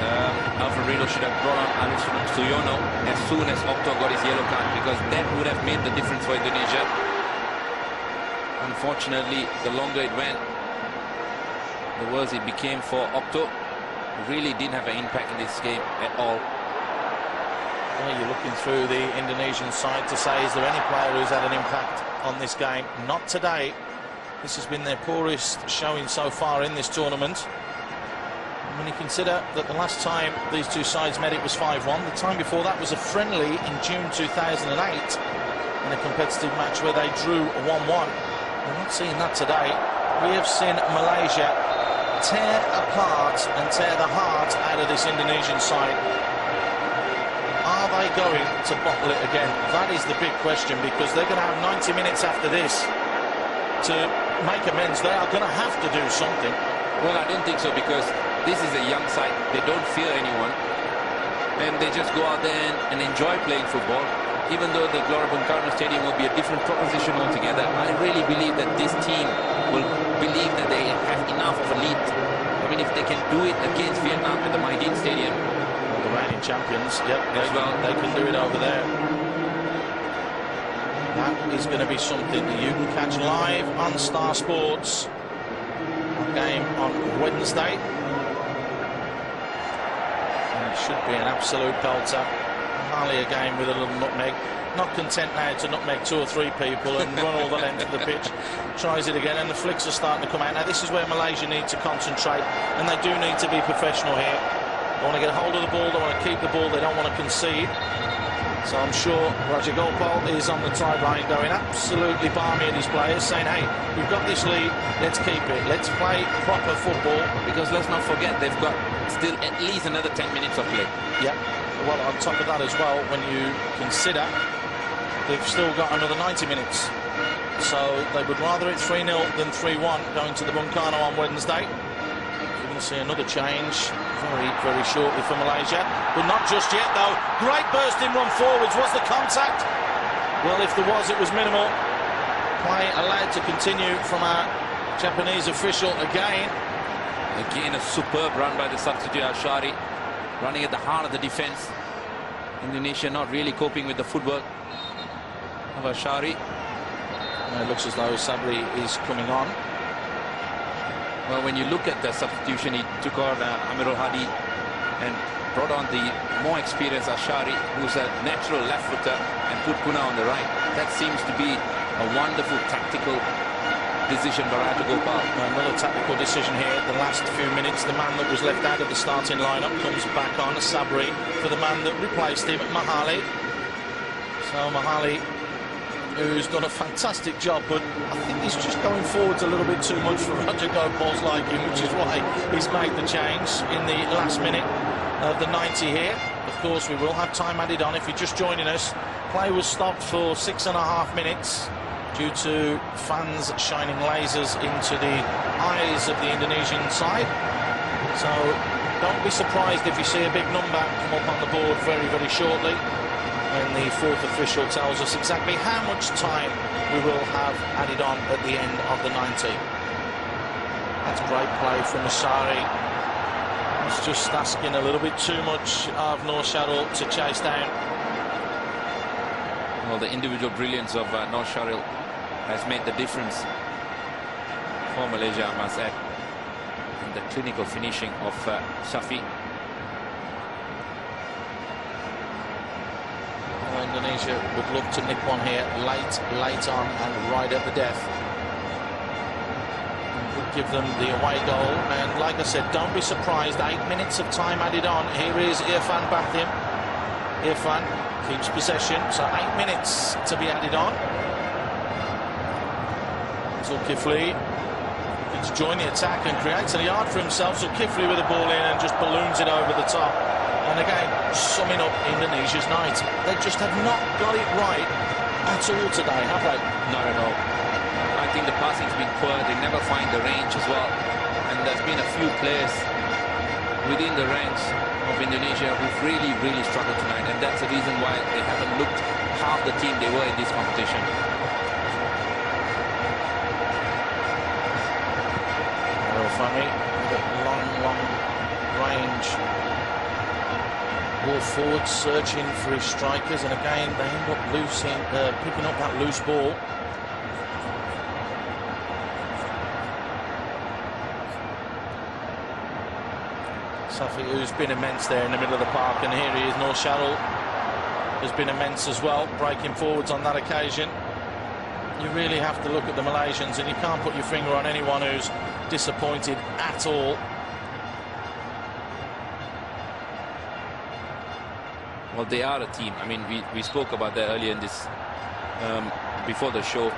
Alfred Riedel should have brought on Alif Siono as soon as Okto got his yellow card, because that would have made the difference for Indonesia. Unfortunately, the longer it went, the worse it became for Okto. He really didn't have an impact in this game at all. Well, you're looking through the Indonesian side to say, is there any player who's had an impact on this game? Not today. This has been their poorest showing so far in this tournament. And when you consider that the last time these two sides met, it was 5-1. The time before that was a friendly in June 2008 in a competitive match where they drew 1-1. We're not seeing that today. We have seen Malaysia tear apart and tear the heart out of this Indonesian side. Are they going to bottle it again? That is the big question, because they're going to have 90 minutes after this to make amends. They are going to have to do something. Well, I don't think so, because this is a young side. They don't fear anyone, and they just go out there and enjoy playing football. even though the Gelora Bung Karno Stadium will be a different proposition altogether, I really believe that this team will believe that they have enough of a lead. I mean, if they can do it against Vietnam at the Maidin Stadium, the reigning champions, yep, they can do it over there. That is going to be something that you can catch live on Star Sports. Game on Wednesday. And it should be an absolute belter. Mali again with a little nutmeg. Not content now to nutmeg 2 or 3 people and run all the length of the pitch. Tries it again, and the flicks are starting to come out. Now this is where Malaysia need to concentrate, and they do need to be professional here. They want to get hold of the ball, they want to keep the ball, they don't want to concede. So I'm sure Roger Gopal is on the sideline going absolutely balmy at his players, saying, hey, we've got this lead, let's keep it, let's play proper football. Because let's not forget, they've got still at least another 10 minutes of play. Yeah, well, on top of that as well, when you consider they've still got another 90 minutes. So they would rather it 3-0 than 3-1 going to the Bung Karno on Wednesday. You're going to see another change very, very shortly for Malaysia. But not just yet, though. Great bursting run forwards. Was the contact? Well, if there was, it was minimal. Play allowed to continue from our Japanese official again. Again, a superb run by the substitute Ashari, running at the heart of the defense. Indonesia not really coping with the footwork of Ashari. It looks as though Sabri is coming on. Well, when you look at the substitution, he took on Amirul Hadi and brought on the more experienced Ashari, who's a natural left footer, and put Puna on the right. That seems to be a wonderful tactical decision by Raja Gopal. Another tactical decision here. The last few minutes, the man that was left out of the starting lineup comes back on, Sabri, for the man that replaced him, Mahali. So Mahali, who's done a fantastic job, but I think he's just going forwards a little bit too much for Roger Gopal's liking, which is why he's made the change in the last minute of the 90 here. Of course, we will have time added on if you're just joining us. Play was stopped for 6.5 minutes due to fans shining lasers into the eyes of the Indonesian side. So don't be surprised if you see a big number come up on the board very, very shortly, when the 4th official tells us exactly how much time we will have added on at the end of the 90. That's great play from Asari. He's just asking a little bit too much of Nur Sharil to chase down. Well, the individual brilliance of Nur Sharil has made the difference for Malaysia, I must add. And the clinical finishing of Shafi. Indonesia would look to nick one here late on and right at the death. Would give them the away goal, and like I said, don't be surprised, 8 minutes of time added on. Here is Irfan Bathim. Irfan keeps possession, so 8 minutes to be added on. Zulkifli to join the attack and creates a yard for himself. Zulkifli with the ball in and just balloons it over the top. And again, summing up Indonesia's night. They just have not got it right at all today, have they? Not at all. I think the passing's been poor. They never find the range as well. And there's been a few players within the ranks of Indonesia who've really, really struggled tonight. And that's the reason why they haven't looked half the team they were in this competition. Funny, long range ball forward, searching for his strikers, and again they end up picking up that loose ball. Safi, who's been immense there in the middle of the park, and here he is. Nur Sharil has been immense as well, breaking forwards on that occasion. You really have to look at the Malaysians, and you can't put your finger on anyone who's disappointed at all. Well, they are a team. I mean, we spoke about that earlier in this, before the show.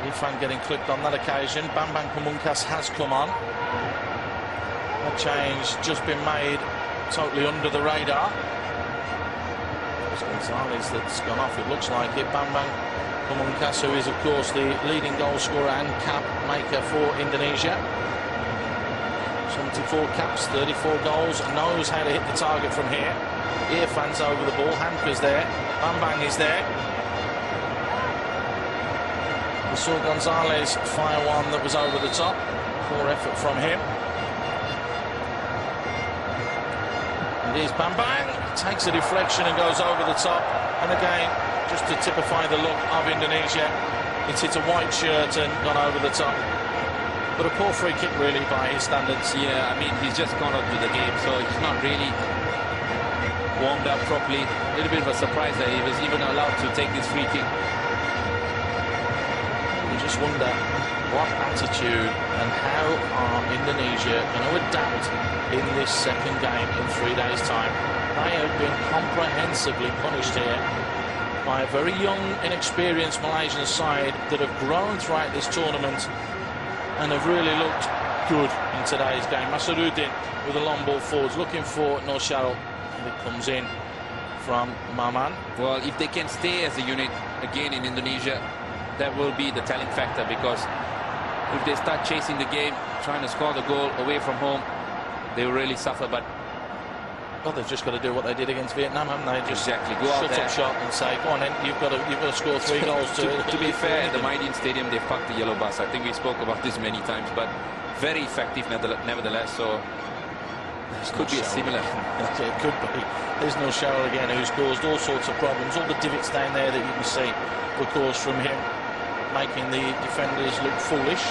Irfan getting clipped on that occasion. Bambang Pamungkas has come on. That change just been made totally under the radar. It's Gonzalez that's gone off, it looks like it. Bambang Pamungkas, who is of course the leading goal scorer and cap maker for Indonesia. 74 caps, 34 goals, knows how to hit the target from here. Irfan's over the ball. Hamka's there. Bambang is there. We saw Gonzalez fire one that was over the top. Poor effort from him. And here's Bambang. Takes a deflection and goes over the top. And again, just to typify the look of Indonesia, it's hit a white shirt and gone over the top. But a poor free kick, really, by his standards. Yeah, I mean, he's just gone out to the game, so he's not really warmed up properly. A little bit of a surprise that he was even allowed to take this free kick. You just wonder what attitude and how are Indonesia going to adapt in this second game in 3 days' time. They have been comprehensively punished here by a very young, inexperienced Malaysian side that have grown throughout this tournament and have really looked good in today's game. Masaruddin with a long ball forwards, looking for Nur Sharul, and it comes in from Maman. Well, if they can stay as a unit again in Indonesia, that will be the telling factor, because if they start chasing the game, trying to score the goal away from home, they will really suffer. But well, they've just got to do what they did against Vietnam, haven't they? Just exactly, go out shut there, up shop and say, go on then, you've got to score 3 goals to be fair, at the Maidin Stadium they've parked the yellow bus. I think we spoke about this many times, but very effective nevertheless. So this could be a similar. It could be. There's no Sharul again, who's caused all sorts of problems. All the divots down there that you can see were caused from him, making the defenders look foolish.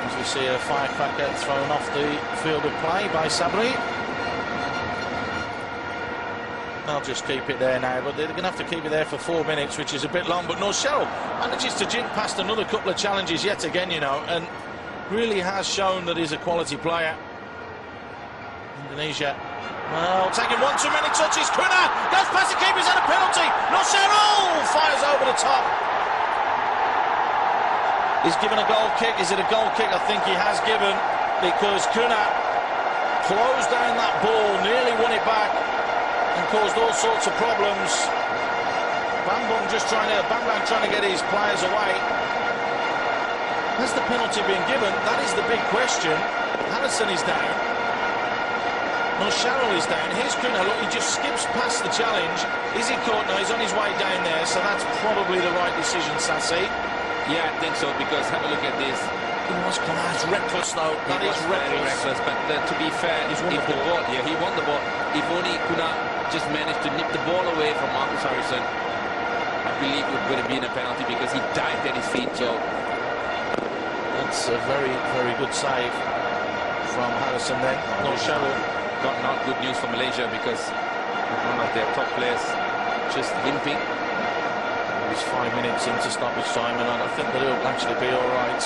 As we see a firecracker thrown off the field of play by Sabri. They'll just keep it there now, but they're going to have to keep it there for 4 minutes, which is a bit long. But Nur Sharul manages to jink past another couple of challenges yet again, you know, and really has shown that he's a quality player. Indonesia, well, taking 1 too many touches. Kuna goes past the keeper's and a penalty. Nur Sharul fires over the top. He's given a goal kick. Is it a goal kick? I think he has given, because Kuna closed down that ball, nearly won it back, and caused all sorts of problems. Bambang trying to get his players away. Has the penalty been given? That is the big question. Harrison is down. Nur Sharul is down. Here's Kuna. Look, he just skips past the challenge. Is he caught? No, he's on his way down there, so that's probably the right decision, Sassi. Yeah, I think so, because have a look at this. He was it's reckless, though. That is very reckless. But to be fair, he won the ball. If only Kuna just managed to nip the ball away from Marcus Harrison, I believe it would have been a penalty, because he dived at his feet. So that's a very, very good save from Harrison then. Nur Sharul. Got not good news for Malaysia, because one of their top players just limping. It's 5 minutes into stoppage time, and I think that it'll actually be all right.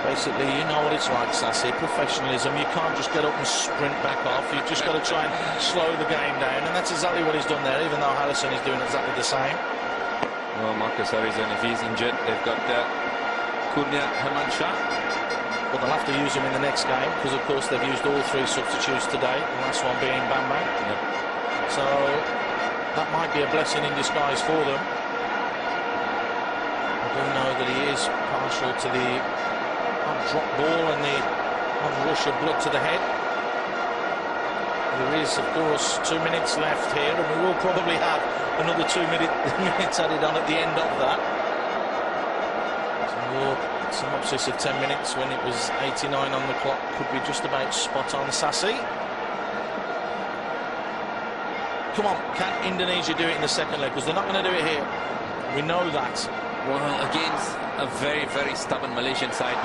Basically, you know what it's like, Sassy. Professionalism. You can't just get up and sprint back off. You've just got to try and slow the game down, and that's exactly what he's done there, even though Harrison is doing exactly the same. Well, Marcus Harrison, if he's injured, they've got Kurnia Hermansyah. But they'll have to use him in the next game, because, of course, they've used all 3 substitutes today, the last one being Bambang. Yep. So that might be a blessing in disguise for them. I do know that he is partial to the drop ball and the rush of blood to the head. There is, of course, 2 minutes left here, and we will probably have another 2 minutes added on at the end of that. So synopsis of 10 minutes when it was 89 on the clock could be just about spot on, Sassy. Come on, can Indonesia do it in the second leg? Because they're not going to do it here. We know that. Well, against a very, very stubborn Malaysian side,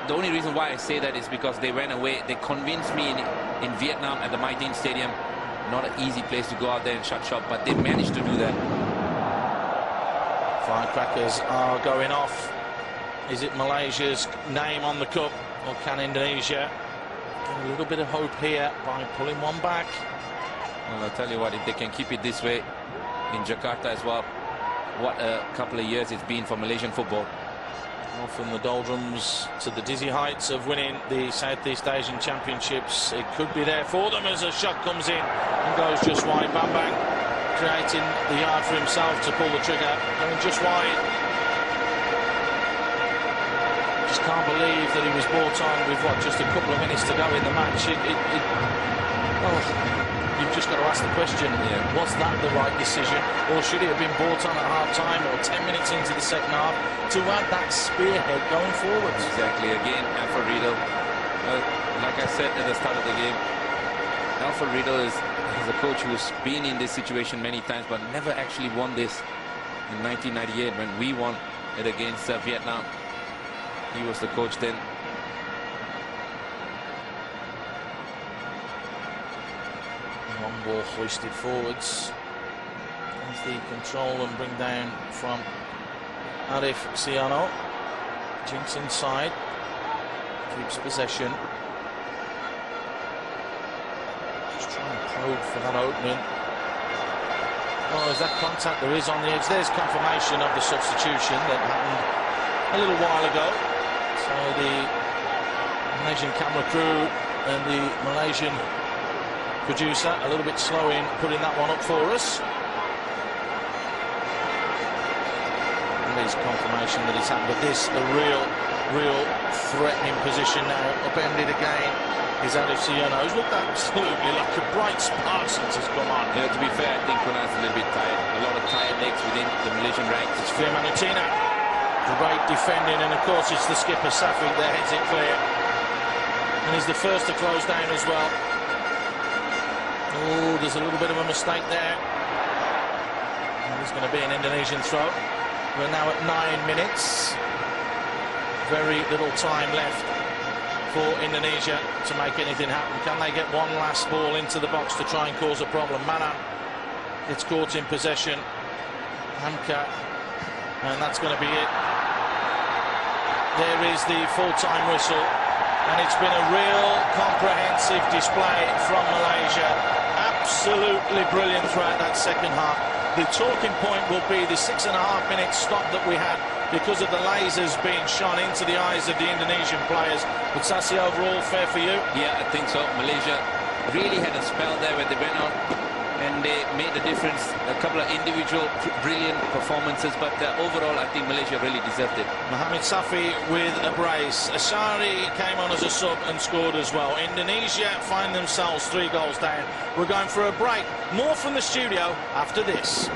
the only reason why I say that is because they went away. They convinced me in Vietnam at the Maidin Stadium. Not an easy place to go out there and shut shop, but they managed to do that. Firecrackers are going off. Is it Malaysia's name on the cup, or can Indonesia get a little bit of hope here by pulling one back? Well, I'll tell you what, if they can keep it this way in Jakarta as well, what a couple of years it's been for Malaysian football. Well, from the doldrums to the dizzy heights of winning the Southeast Asian Championships, it could be there for them as a shot comes in and goes just wide. Bambang creating the yard for himself to pull the trigger, going just wide. Just can't believe that he was brought on with, what, just a couple of minutes to go in the match. You've just got to ask the question, was that the right decision? Or should he have been brought on at half-time or 10 minutes into the second half to add that spearhead going forwards? Exactly. Again, Alfred Riedel, like I said at the start of the game, Alfred Riedel is a coach who's been in this situation many times but never actually won this. In 1998, when we won it against Vietnam, he was the coach then. Long ball hoisted forwards. As the control and bring down from AFF Sejarah. Jinks inside. Keeps possession. Just trying to probe for that opening. Oh, is that contact? There is on the edge. There's confirmation of the substitution that happened a little while ago. So the Malaysian camera crew and the Malaysian producer a little bit slow in putting that one up for us. And there's confirmation that it's happened. But this a real threatening position now. Upended again is AFF Sejarah, who's looked absolutely like a bright spark since it's come on. Yeah, to be fair, I think Kunal's a little bit tired. A lot of tired legs within the Malaysian ranks. It's Firman Utina. Great defending, and of course it's the skipper Safi that heads it clear. And he's the first to close down as well. Oh, there's a little bit of a mistake there. And there's going to be an Indonesian throw. We're now at 9 minutes. Very little time left for Indonesia to make anything happen. Can they get one last ball into the box to try and cause a problem? Mana gets caught in possession. Hamka, and that's going to be it. There is the full-time whistle, and it's been a real comprehensive display from Malaysia. Absolutely brilliant throughout that second half. The talking point will be the 6.5-minute stop that we had because of the lasers being shone into the eyes of the Indonesian players. But Sassi, overall, fair for you? Yeah, I think so. Malaysia really had a spell there where they went on and they made the difference. A couple of individual brilliant performances, but overall, I think Malaysia really deserved it. Mohamed Safi with a brace. Ashari came on as a sub and scored as well. Indonesia find themselves 3 goals down. We're going for a break. More from the studio after this.